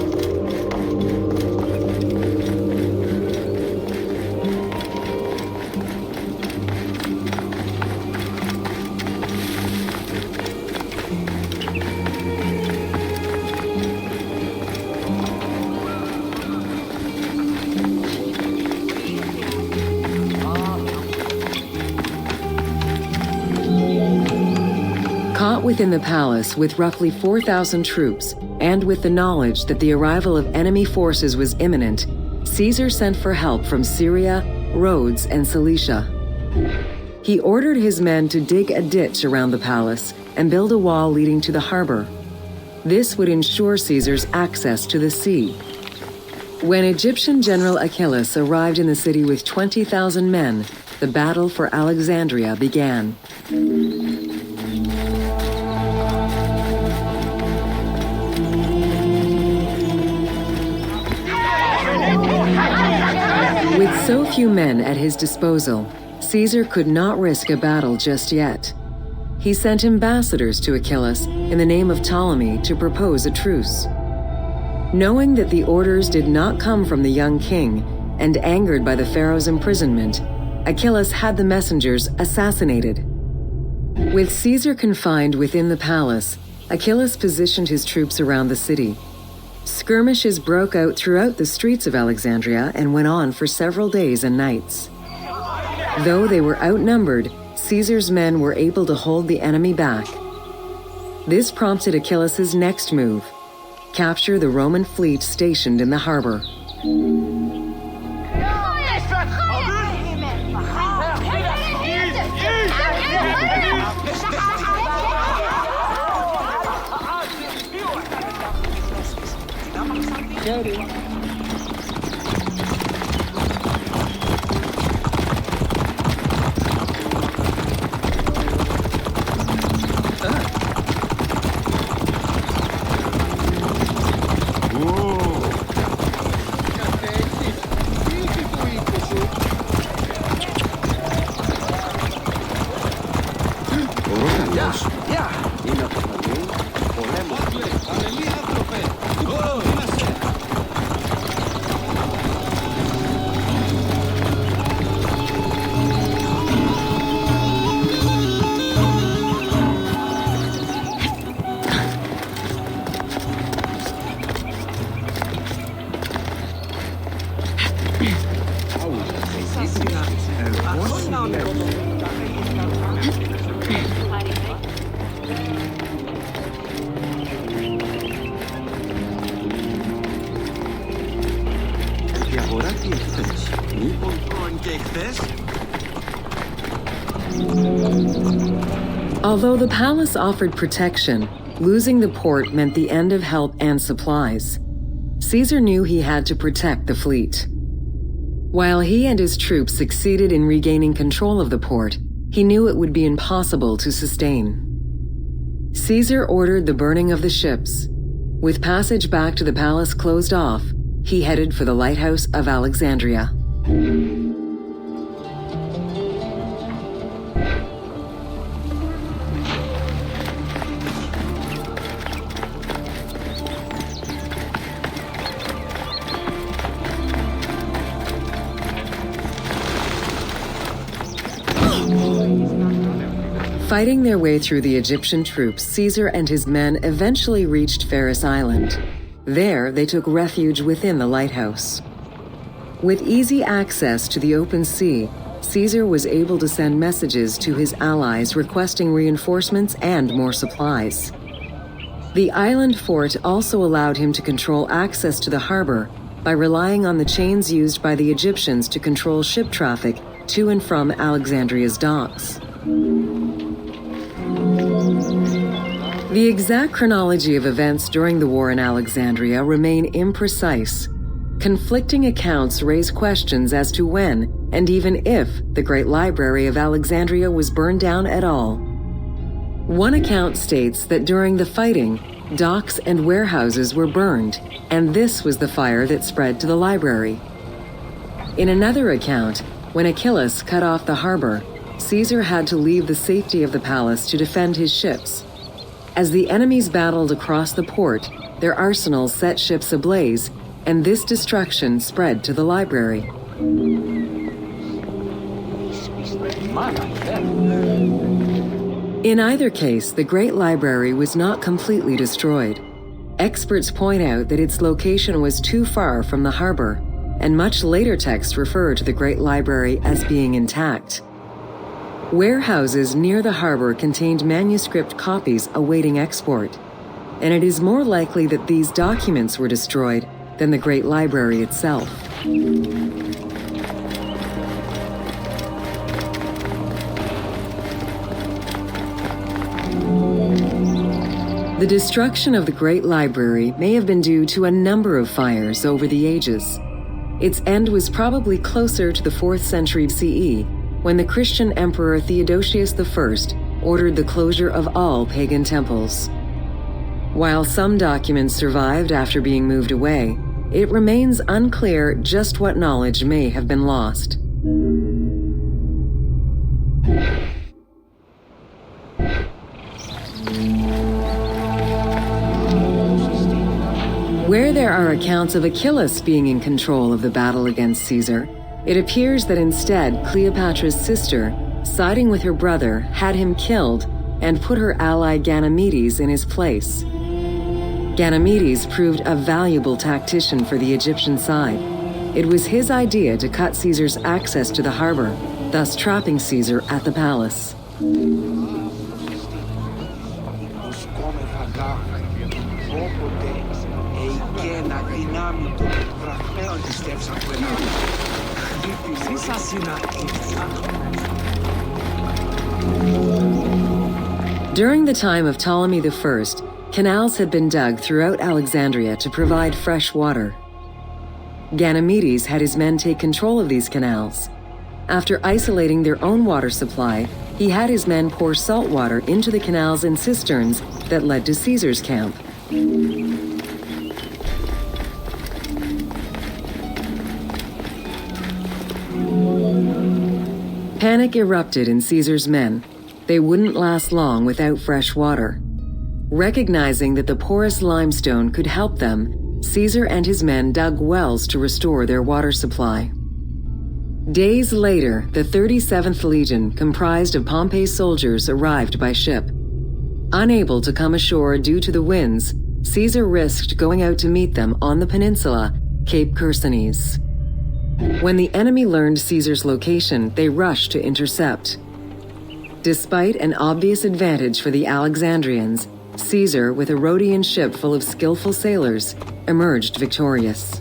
Caught within the palace with roughly 4,000 troops, and with the knowledge that the arrival of enemy forces was imminent, Caesar sent for help from Syria, Rhodes, and Cilicia. He ordered his men to dig a ditch around the palace and build a wall leading to the harbor. This would ensure Caesar's access to the sea. When Egyptian General Achilles arrived in the city with 20,000 men, the battle for Alexandria began. With so few men at his disposal, Caesar could not risk a battle just yet. He sent ambassadors to Achilles in the name of Ptolemy to propose a truce. Knowing that the orders did not come from the young king, and angered by the pharaoh's imprisonment, Achilles had the messengers assassinated. With Caesar confined within the palace, Achilles positioned his troops around the city. Skirmishes broke out throughout the streets of Alexandria and went on for several days and nights. Though they were outnumbered, Caesar's men were able to hold the enemy back. This prompted Achilles' next move: capture the Roman fleet stationed in the harbor. Although the palace offered protection, losing the port meant the end of help and supplies. Caesar knew he had to protect the fleet. While he and his troops succeeded in regaining control of the port, he knew it would be impossible to sustain. Caesar ordered the burning of the ships. With passage back to the palace closed off, he headed for the lighthouse of Alexandria. Fighting their way through the Egyptian troops, Caesar and his men eventually reached Pharis Island. There, they took refuge within the lighthouse. With easy access to the open sea, Caesar was able to send messages to his allies requesting reinforcements and more supplies. The island fort also allowed him to control access to the harbor by relying on the chains used by the Egyptians to control ship traffic to and from Alexandria's docks. The exact chronology of events during the war in Alexandria remain imprecise. Conflicting accounts raise questions as to when, and even if, the Great Library of Alexandria was burned down at all. One account states that during the fighting, docks and warehouses were burned, and this was the fire that spread to the library. In another account, when Achilles cut off the harbor, Caesar had to leave the safety of the palace to defend his ships. As the enemies battled across the port, their arsenals set ships ablaze, and this destruction spread to the library. In either case, the Great Library was not completely destroyed. Experts point out that its location was too far from the harbor, and much later texts refer to the Great Library as being intact. Warehouses near the harbor contained manuscript copies awaiting export, and it is more likely that these documents were destroyed than the Great Library itself. The destruction of the Great Library may have been due to a number of fires over the ages. Its end was probably closer to the 4th century CE, when the Christian Emperor Theodosius I ordered the closure of all pagan temples. While some documents survived after being moved away, it remains unclear just what knowledge may have been lost. Where there are accounts of Achillas being in control of the battle against Caesar, it appears that instead Cleopatra's sister, siding with her brother, had him killed and put her ally Ganymedes in his place. Ganymedes proved a valuable tactician for the Egyptian side. It was his idea to cut Caesar's access to the harbor, thus trapping Caesar at the palace. During the time of Ptolemy I, canals had been dug throughout Alexandria to provide fresh water. Ganymedes had his men take control of these canals. After isolating their own water supply, he had his men pour salt water into the canals and cisterns that led to Caesar's camp. Panic erupted in Caesar's men. They wouldn't last long without fresh water. Recognizing that the porous limestone could help them, Caesar and his men dug wells to restore their water supply. Days later, the 37th Legion, comprised of Pompey's soldiers, arrived by ship. Unable to come ashore due to the winds, Caesar risked going out to meet them on the peninsula, Cape Chersonese. When the enemy learned Caesar's location, they rushed to intercept. Despite an obvious advantage for the Alexandrians, Caesar, with a Rhodian ship full of skillful sailors, emerged victorious.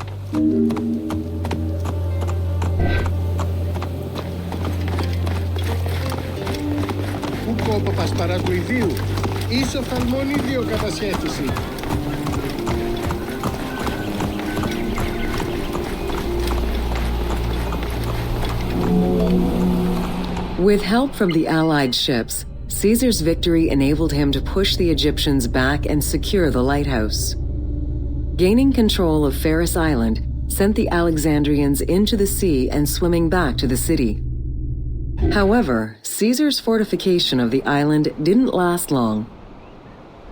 With help from the Allied ships, Caesar's victory enabled him to push the Egyptians back and secure the lighthouse. Gaining control of Pharos Island sent the Alexandrians into the sea and swimming back to the city. However, Caesar's fortification of the island didn't last long.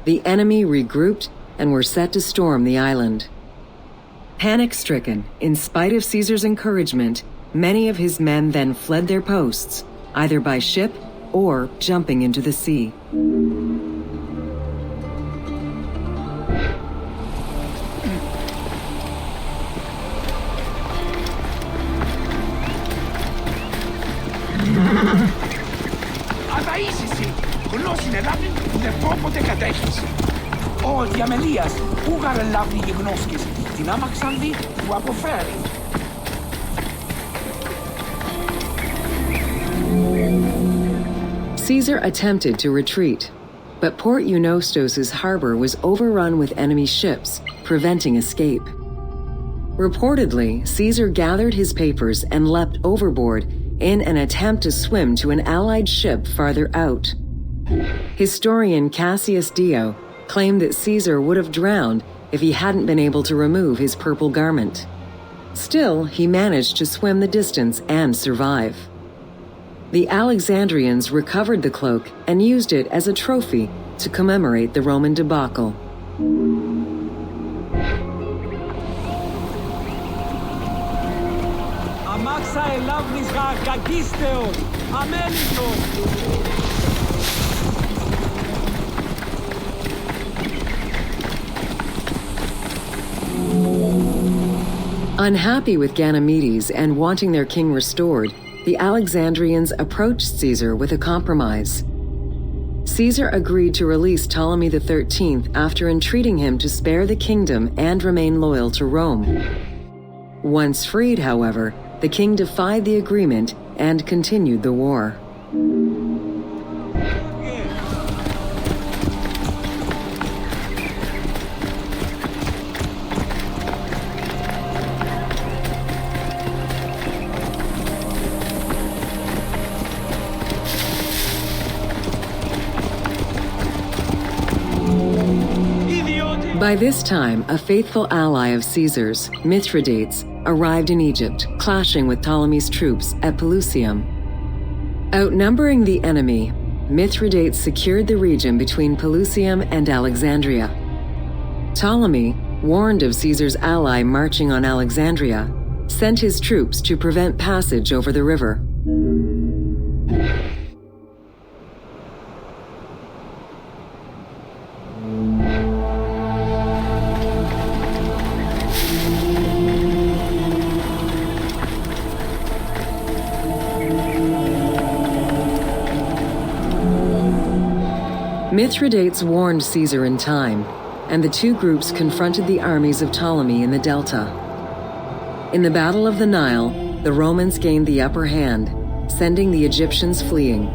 The enemy regrouped and were set to storm the island. Panic-stricken, in spite of Caesar's encouragement, many of his men then fled their posts, either by ship or jumping into the sea. Αδαΐσισι, γνώσιν ελάβει, νεφόποτε κατέχεις. Ο διαμελίας, ούγαρε λάβει γεγνώσκης, την άμαξαν δει, του αποφέρει. Caesar attempted to retreat, but Port Eunostos' harbor was overrun with enemy ships, preventing escape. Reportedly, Caesar gathered his papers and leapt overboard in an attempt to swim to an Allied ship farther out. Historian Cassius Dio claimed that Caesar would have drowned if he hadn't been able to remove his purple garment. Still, he managed to swim the distance and survive. The Alexandrians recovered the cloak and used it as a trophy to commemorate the Roman debacle. Αμάξα ελάβνης κακίστεως, αμέλητος. Unhappy with Ganymedes and wanting their king restored, the Alexandrians approached Caesar with a compromise. Caesar agreed to release Ptolemy XIII after entreating him to spare the kingdom and remain loyal to Rome. Once freed, however, the king defied the agreement and continued the war. By this time, a faithful ally of Caesar's, Mithridates, arrived in Egypt, clashing with Ptolemy's troops at Pelusium. Outnumbering the enemy, Mithridates secured the region between Pelusium and Alexandria. Ptolemy, warned of Caesar's ally marching on Alexandria, sent his troops to prevent passage over the river. Mithridates warned Caesar in time, and the two groups confronted the armies of Ptolemy in the Delta. In the Battle of the Nile, the Romans gained the upper hand, sending the Egyptians fleeing.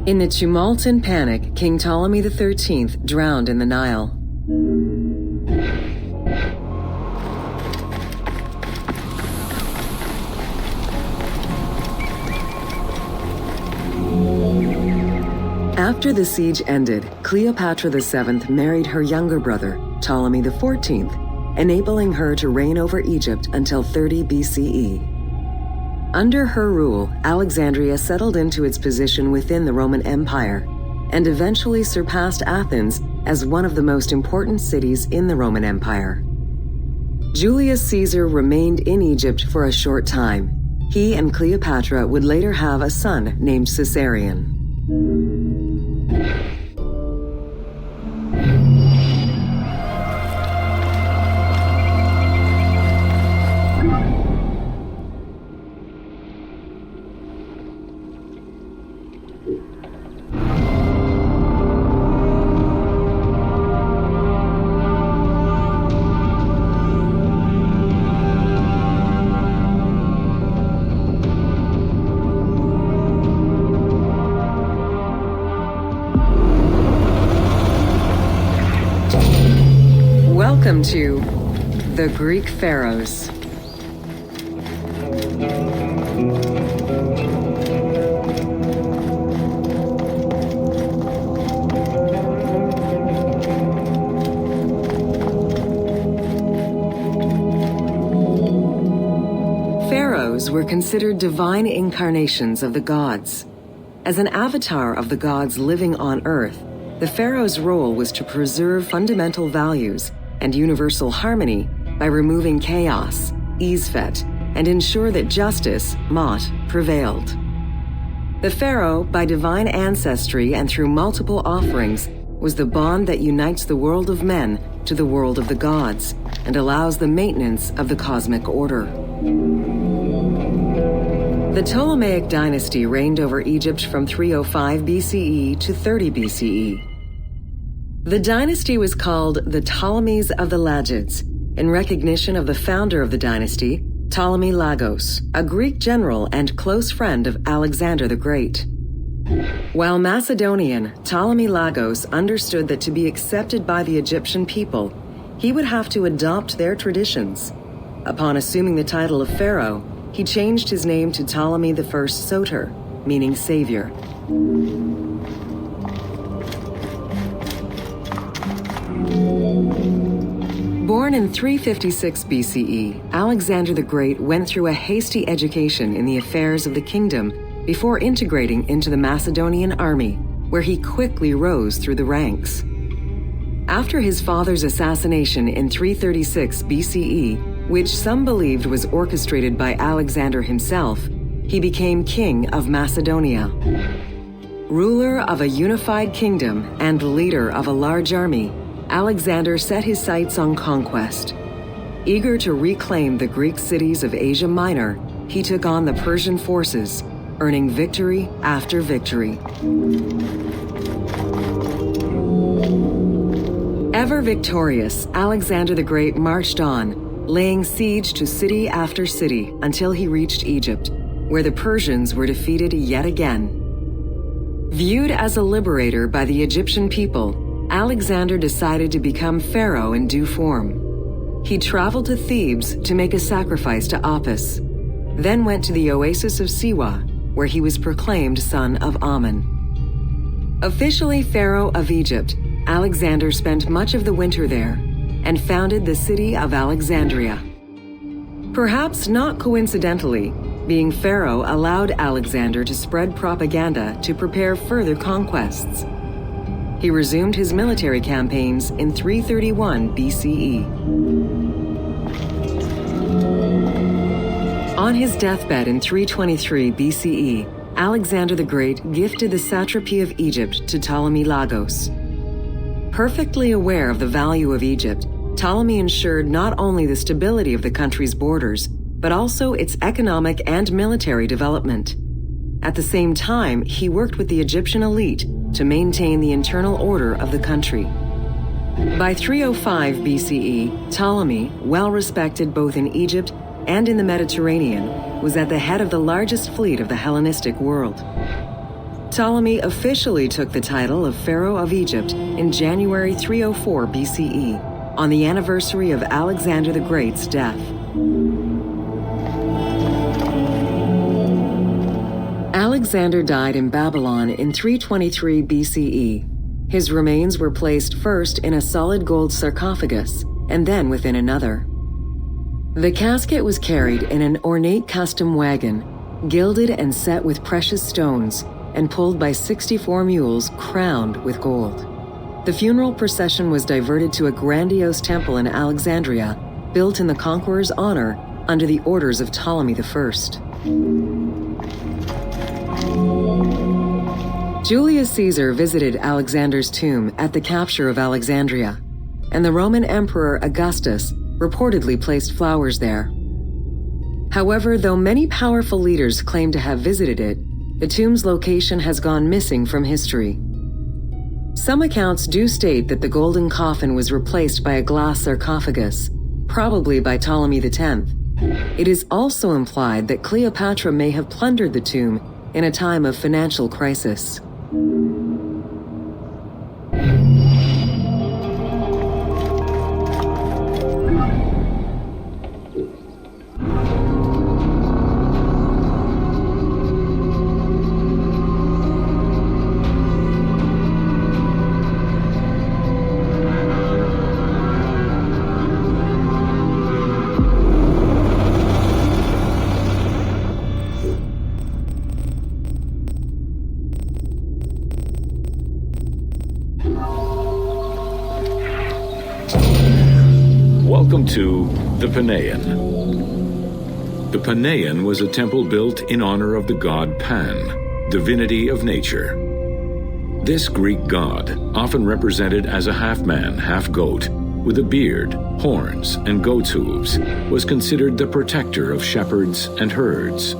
In the tumult and panic, King Ptolemy XIII drowned in the Nile. After the siege ended, Cleopatra VII married her younger brother, Ptolemy XIV, enabling her to reign over Egypt until 30 BCE. Under her rule, Alexandria settled into its position within the Roman Empire and eventually surpassed Athens as one of the most important cities in the Roman Empire. Julius Caesar remained in Egypt for a short time. He and Cleopatra would later have a son named Caesarion. Welcome to the Greek Pharaohs. Pharaohs were considered divine incarnations of the gods. As an avatar of the gods living on Earth, the pharaoh's role was to preserve fundamental values and universal harmony by removing chaos, Isfet, and ensure that justice, Mot, prevailed. The pharaoh, by divine ancestry and through multiple offerings, was the bond that unites the world of men to the world of the gods and allows the maintenance of the cosmic order. The Ptolemaic dynasty reigned over Egypt from 305 BCE to 30 BCE. The dynasty was called the Ptolemies of the Lagids, in recognition of the founder of the dynasty, Ptolemy Lagos, a Greek general and close friend of Alexander the Great. While Macedonian, Ptolemy Lagos understood that to be accepted by the Egyptian people, he would have to adopt their traditions. Upon assuming the title of pharaoh, he changed his name to Ptolemy I Soter, meaning savior. Born in 356 BCE, Alexander the Great went through a hasty education in the affairs of the kingdom before integrating into the Macedonian army, where he quickly rose through the ranks. After his father's assassination in 336 BCE, which some believed was orchestrated by Alexander himself, he became king of Macedonia. Ruler of a unified kingdom and leader of a large army, Alexander set his sights on conquest. Eager to reclaim the Greek cities of Asia Minor, he took on the Persian forces, earning victory after victory. Ever victorious, Alexander the Great marched on, laying siege to city after city until he reached Egypt, where the Persians were defeated yet again. Viewed as a liberator by the Egyptian people, Alexander decided to become pharaoh in due form. He traveled to Thebes to make a sacrifice to Apis, then went to the oasis of Siwa, where he was proclaimed son of Amun. Officially pharaoh of Egypt, Alexander spent much of the winter there and founded the city of Alexandria. Perhaps not coincidentally, being pharaoh allowed Alexander to spread propaganda to prepare further conquests. He resumed his military campaigns in 331 BCE. On his deathbed in 323 BCE, Alexander the Great gifted the satrapy of Egypt to Ptolemy Lagos. Perfectly aware of the value of Egypt, Ptolemy ensured not only the stability of the country's borders, but also its economic and military development. At the same time, he worked with the Egyptian elite to maintain the internal order of the country. By 305 BCE, Ptolemy, well respected both in Egypt and in the Mediterranean, was at the head of the largest fleet of the Hellenistic world. Ptolemy officially took the title of Pharaoh of Egypt in January 304 BCE, on the anniversary of Alexander the Great's death. Alexander died in Babylon in 323 BCE. His remains were placed first in a solid gold sarcophagus and then within another. The casket was carried in an ornate custom wagon, gilded and set with precious stones, and pulled by 64 mules crowned with gold. The funeral procession was diverted to a grandiose temple in Alexandria, built in the conqueror's honor under the orders of Ptolemy I. Julius Caesar visited Alexander's tomb at the capture of Alexandria, and the Roman Emperor Augustus reportedly placed flowers there. However, though many powerful leaders claim to have visited it, the tomb's location has gone missing from history. Some accounts do state that the golden coffin was replaced by a glass sarcophagus, probably by Ptolemy X. It is also implied that Cleopatra may have plundered the tomb in a time of financial crisis. Welcome to the Panean. The Panean was a temple built in honor of the god Pan, divinity of nature. This Greek god, often represented as a half-man, half-goat, with a beard, horns, and goat's hooves, was considered the protector of shepherds and herds.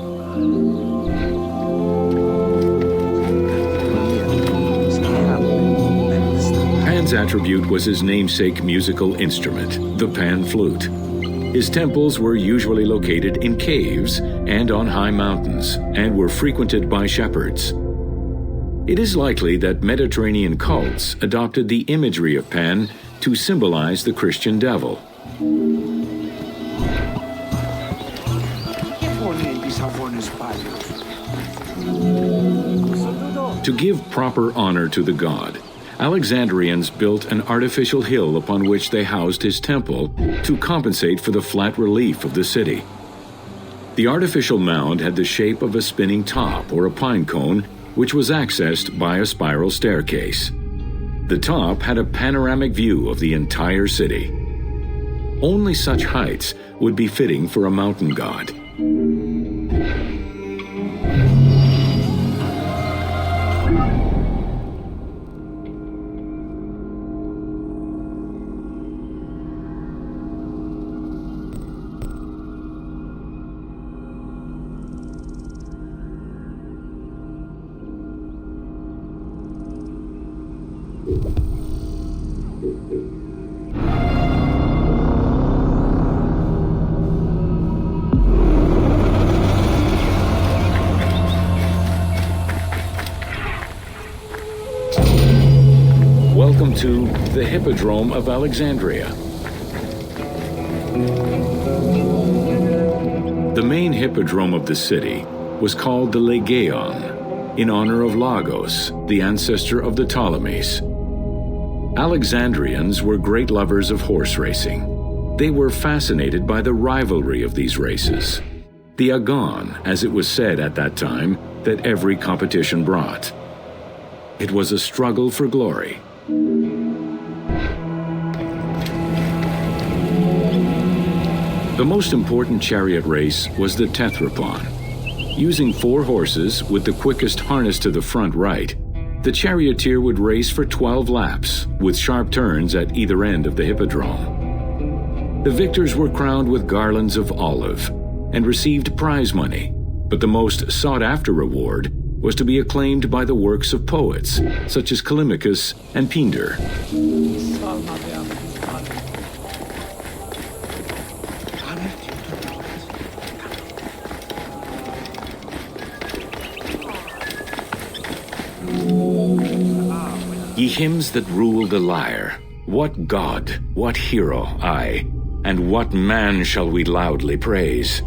Pan's attribute was his namesake musical instrument, the pan flute. His temples were usually located in caves and on high mountains, and were frequented by shepherds. It is likely that Mediterranean cults adopted the imagery of Pan to symbolize the Christian devil. To give proper honor to the god, Alexandrians built an artificial hill upon which they housed his temple to compensate for the flat relief of the city. The artificial mound had the shape of a spinning top or a pine cone, which was accessed by a spiral staircase. The top had a panoramic view of the entire city. Only such heights would be fitting for a mountain god. Welcome to the Hippodrome of Alexandria. The main hippodrome of the city was called the Legeon, in honor of Lagos, the ancestor of the Ptolemies. Alexandrians were great lovers of horse racing. They were fascinated by the rivalry of these races, the agon, as it was said at that time, that every competition brought. It was a struggle for glory. The most important chariot race was the Tethrypon. Using 4 horses with the quickest harness to the front right, the charioteer would race for 12 laps, with sharp turns at either end of the hippodrome. The victors were crowned with garlands of olive and received prize money, but the most sought-after reward was to be acclaimed by the works of poets, such as Callimachus and Pindar. Ye hymns that rule the lyre, what god, what hero, aye, and what man shall we loudly praise?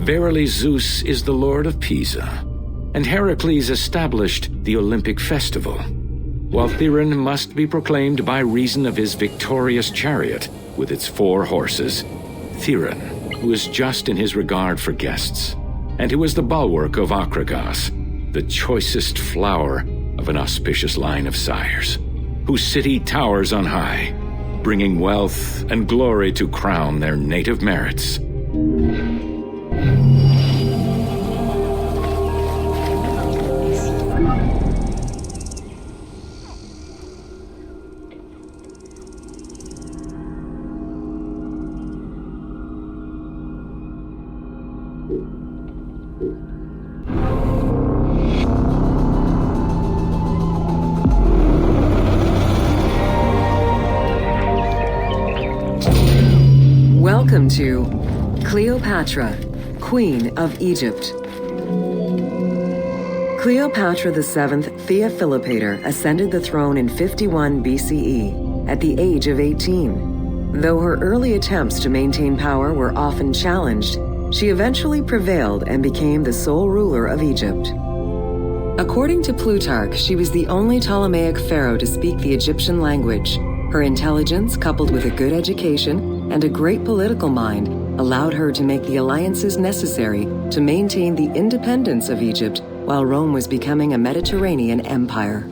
Verily Zeus is the lord of Pisa, and Heracles established the Olympic festival, while Theron must be proclaimed by reason of his victorious chariot with its 4 horses. Theron, who is just in his regard for guests, and who is the bulwark of Acragas, the choicest flower of an auspicious line of sires, whose city towers on high, bringing wealth and glory to crown their native merits. Welcome to Cleopatra, Queen of Egypt. Cleopatra VII Theophilopator ascended the throne in 51 BCE at the age of 18. Though her early attempts to maintain power were often challenged, she eventually prevailed and became the sole ruler of Egypt. According to Plutarch, she was the only Ptolemaic pharaoh to speak the Egyptian language. Her intelligence, coupled with a good education and a great political mind, allowed her to make the alliances necessary to maintain the independence of Egypt while Rome was becoming a Mediterranean empire.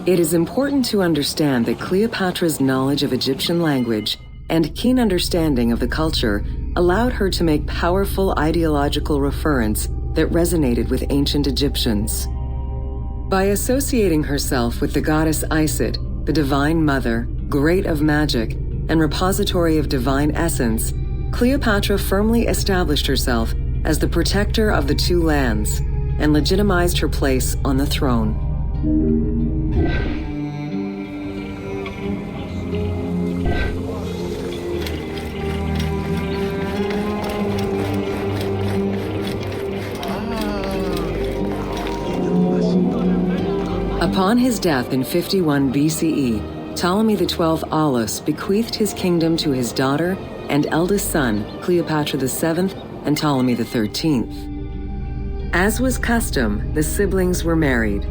It is important to understand that Cleopatra's knowledge of Egyptian language and keen understanding of the culture allowed her to make powerful ideological referents that resonated with ancient Egyptians. By associating herself with the goddess Isis, the divine mother, great of magic, and repository of divine essence, Cleopatra firmly established herself as the protector of the 2 lands and legitimized her place on the throne. Upon his death in 51 BCE, Ptolemy XII Aulus bequeathed his kingdom to his daughter and eldest son, Cleopatra VII and Ptolemy XIII. As was custom, the siblings were married.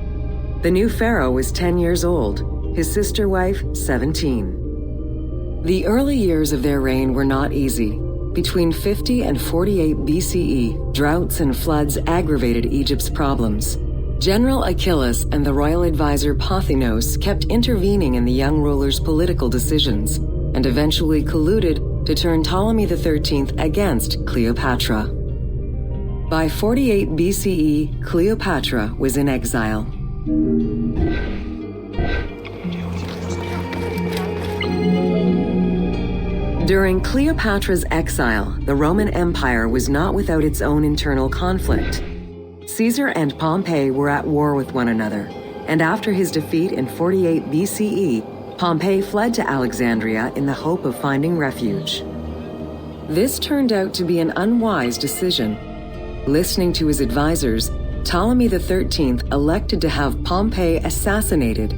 The new pharaoh was 10 years old, his sister wife 17. The early years of their reign were not easy. Between 50 and 48 BCE, droughts and floods aggravated Egypt's problems. General Achilles and the royal advisor Pothinos kept intervening in the young ruler's political decisions and eventually colluded to turn Ptolemy XIII against Cleopatra. By 48 BCE, Cleopatra was in exile. During Cleopatra's exile, the Roman Empire was not without its own internal conflict. Caesar and Pompey were at war with one another, and after his defeat in 48 BCE, Pompey fled to Alexandria in the hope of finding refuge. This turned out to be an unwise decision. Listening to his advisors, Ptolemy XIII elected to have Pompey assassinated,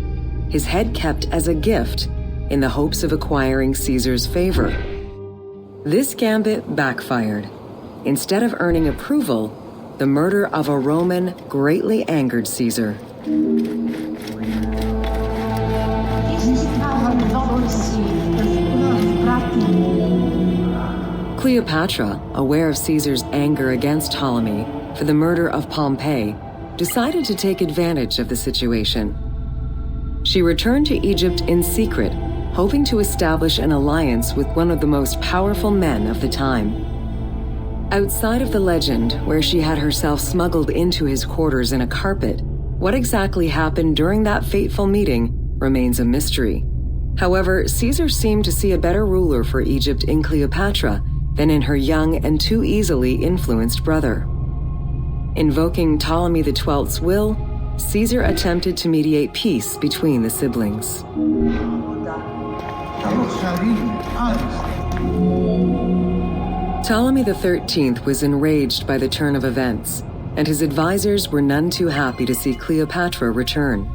his head kept as a gift, in the hopes of acquiring Caesar's favor. This gambit backfired. Instead of earning approval, the murder of a Roman greatly angered Caesar. Cleopatra, aware of Caesar's anger against Ptolemy for the murder of Pompey, decided to take advantage of the situation. She returned to Egypt in secret, hoping to establish an alliance with one of the most powerful men of the time. Outside of the legend, where she had herself smuggled into his quarters in a carpet, what exactly happened during that fateful meeting remains a mystery. However, Caesar seemed to see a better ruler for Egypt in Cleopatra than in her young and too easily influenced brother. Invoking Ptolemy XII's will, Caesar attempted to mediate peace between the siblings. Ptolemy XIII was enraged by the turn of events, and his advisors were none too happy to see Cleopatra return.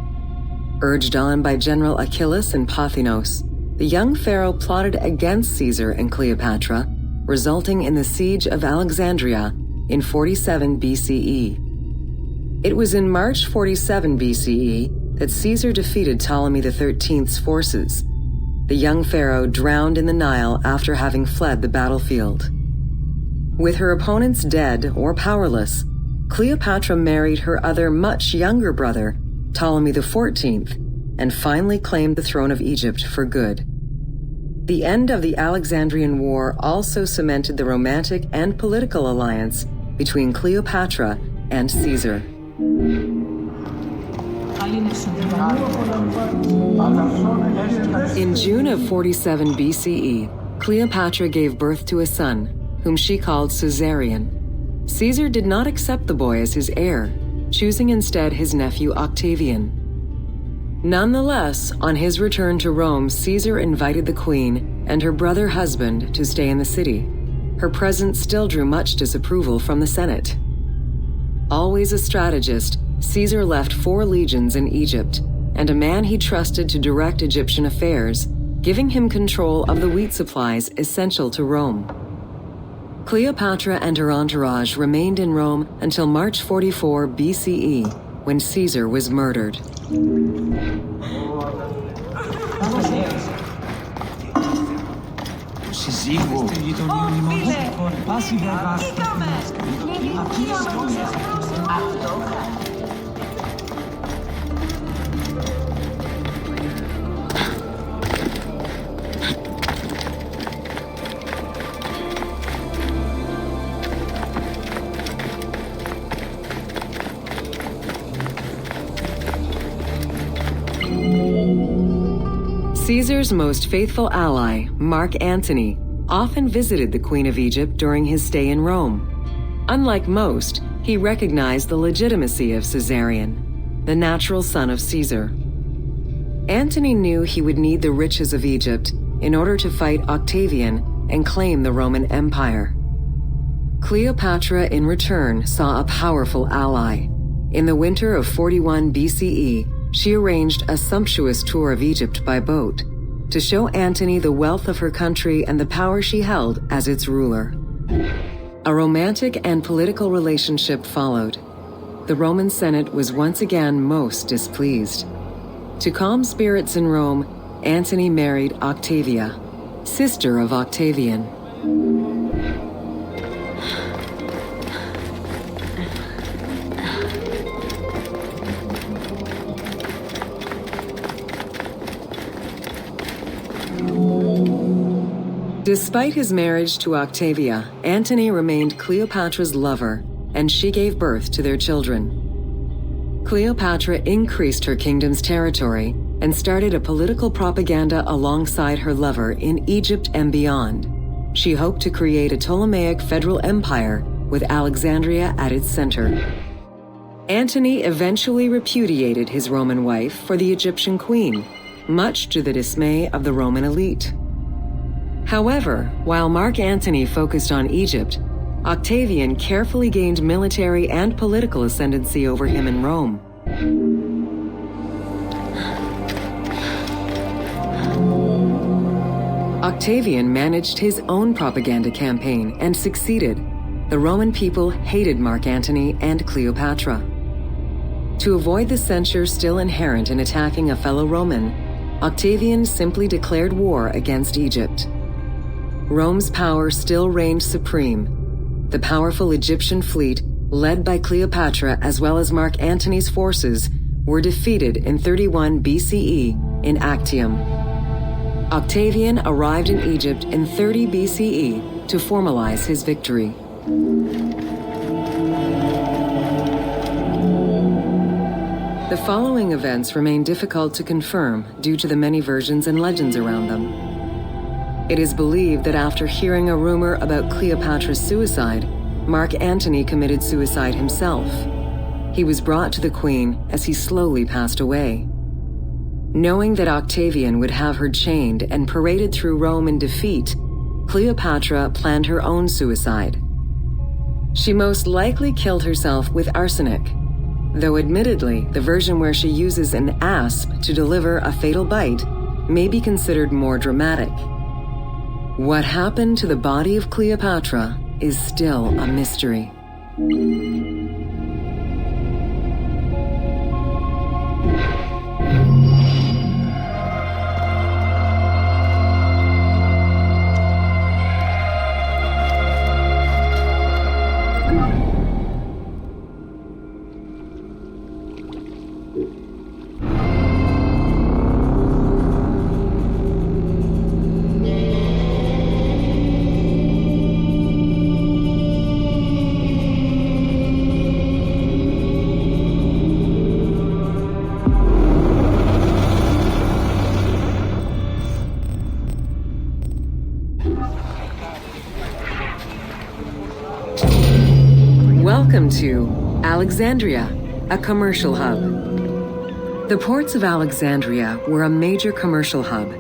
Urged on by General Achilles and Pothinos, the young pharaoh plotted against Caesar and Cleopatra, resulting in the siege of Alexandria in 47 BCE. It was in March 47 BCE that Caesar defeated Ptolemy XIII's forces. The young pharaoh drowned in the Nile after having fled the battlefield. With her opponents dead or powerless, Cleopatra married her other much younger brother, Ptolemy XIV, and finally claimed the throne of Egypt for good. The end of the Alexandrian War also cemented the romantic and political alliance between Cleopatra and Caesar. In June of 47 BCE, Cleopatra gave birth to a son, whom she called Caesarion. Caesar did not accept the boy as his heir, choosing instead his nephew Octavian. Nonetheless, on his return to Rome, Caesar invited the queen and her brother husband to stay in the city. Her presence still drew much disapproval from the Senate. Always a strategist, Caesar left 4 legions in Egypt and a man he trusted to direct Egyptian affairs, giving him control of the wheat supplies essential to Rome. Cleopatra and her entourage remained in Rome until March 44 BCE, when Caesar was murdered. Caesar's most faithful ally, Mark Antony, often visited the Queen of Egypt during his stay in Rome. Unlike most, he recognized the legitimacy of Caesarion, the natural son of Caesar. Antony knew he would need the riches of Egypt in order to fight Octavian and claim the Roman Empire. Cleopatra, in return, saw a powerful ally. In the winter of 41 BCE, she arranged a sumptuous tour of Egypt by boat to show Antony the wealth of her country and the power she held as its ruler. A romantic and political relationship followed. the Roman Senate was once again most displeased. To calm spirits in Rome, Antony married Octavia, sister of Octavian. Despite his marriage to Octavia, Antony remained Cleopatra's lover, and she gave birth to their children. Cleopatra increased her kingdom's territory and started a political propaganda alongside her lover in Egypt and beyond. She hoped to create a Ptolemaic federal empire with Alexandria at its center. Antony eventually repudiated his Roman wife for the Egyptian queen, much to the dismay of the Roman elite. However, while Mark Antony focused on Egypt, Octavian carefully gained military and political ascendancy over him in Rome. Octavian managed his own propaganda campaign and succeeded. The Roman people hated Mark Antony and Cleopatra. To avoid the censure still inherent in attacking a fellow Roman, Octavian simply declared war against Egypt. Rome's power still reigned supreme. The powerful Egyptian fleet, led by Cleopatra as well as Mark Antony's forces, were defeated in 31 BCE in Actium. Octavian arrived in Egypt in 30 BCE to formalize his victory. The following events remain difficult to confirm due to the many versions and legends around them. It is believed that after hearing a rumor about Cleopatra's suicide, Mark Antony committed suicide himself. He was brought to the queen as he slowly passed away. Knowing that Octavian would have her chained and paraded through Rome in defeat, Cleopatra planned her own suicide. She most likely killed herself with arsenic, though admittedly the version where she uses an asp to deliver a fatal bite may be considered more dramatic. What happened to the body of Cleopatra is still a mystery. Welcome to Alexandria, a commercial hub. The ports of Alexandria were a major commercial hub,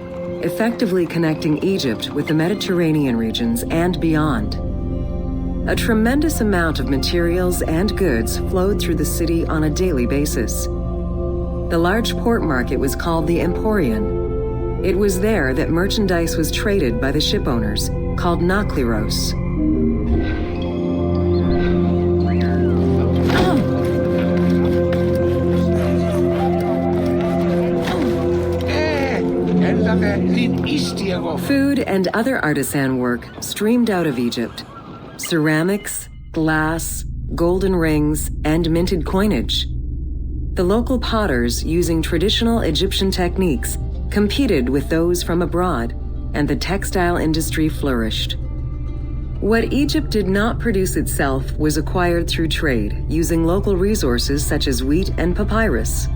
effectively connecting Egypt with the Mediterranean regions and beyond. A tremendous amount of materials and goods flowed through the city on a daily basis. The large port market was called the Emporion. It was there that merchandise was traded by the ship owners, called nakliros. Food and other artisan work streamed out of Egypt. Ceramics, glass, golden rings, and minted coinage. The local potters, using traditional Egyptian techniques, competed with those from abroad, and the textile industry flourished. What Egypt did not produce itself was acquired through trade, using local resources such as wheat and papyrus.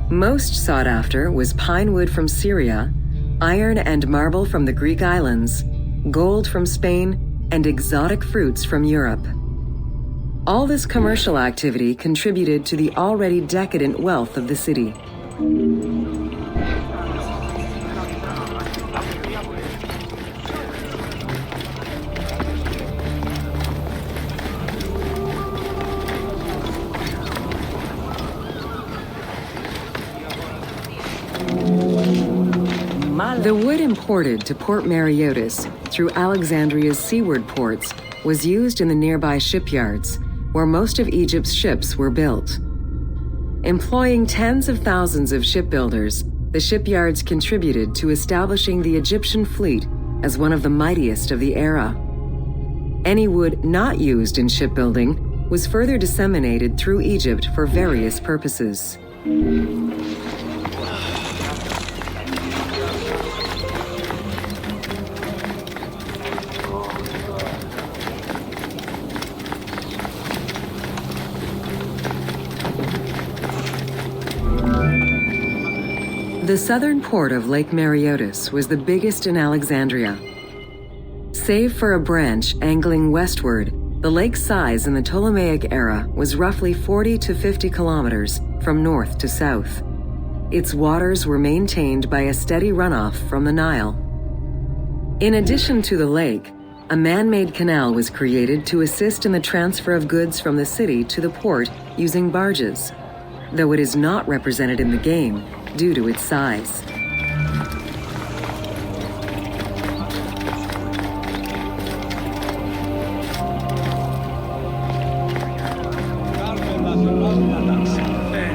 Most sought after was pine wood from Syria, iron and marble from the Greek islands, gold from Spain, and exotic fruits from Europe. All this commercial activity contributed to the already decadent wealth of the city. The wood imported to Port Mareotis through Alexandria's seaward ports was used in the nearby shipyards, where most of Egypt's ships were built. Employing tens of thousands of shipbuilders, the shipyards contributed to establishing the Egyptian fleet as one of the mightiest of the era. Any wood not used in shipbuilding was further disseminated through Egypt for various purposes. The southern port of Lake Mareotis was the biggest in Alexandria. Save for a branch angling westward, the lake's size in the Ptolemaic era was roughly 40 to 50 kilometers from north to south. Its waters were maintained by a steady runoff from the Nile. In addition to the lake, a man-made canal was created to assist in the transfer of goods from the city to the port using barges, though it is not represented in the game due to its size.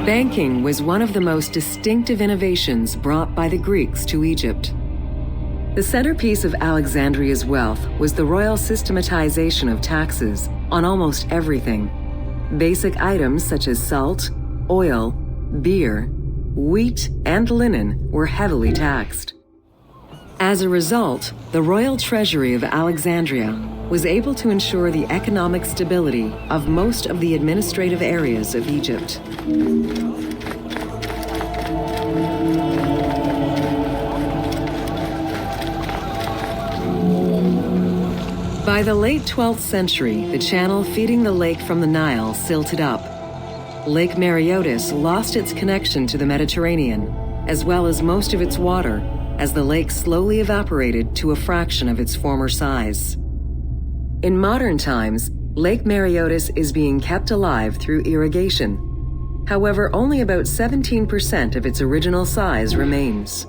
Banking was one of the most distinctive innovations brought by the Greeks to Egypt. The centerpiece of Alexandria's wealth was the royal systematization of taxes on almost everything. Basic items such as salt, oil, beer, wheat, and linen were heavily taxed. As a result, the royal treasury of Alexandria was able to ensure the economic stability of most of the administrative areas of Egypt. By the late 12th century, the channel feeding the lake from the Nile silted up. Lake Mareotis lost its connection to the Mediterranean, as well as most of its water, as the lake slowly evaporated to a fraction of its former size. In modern times, Lake Mareotis is being kept alive through irrigation. However, only about 17% of its original size remains.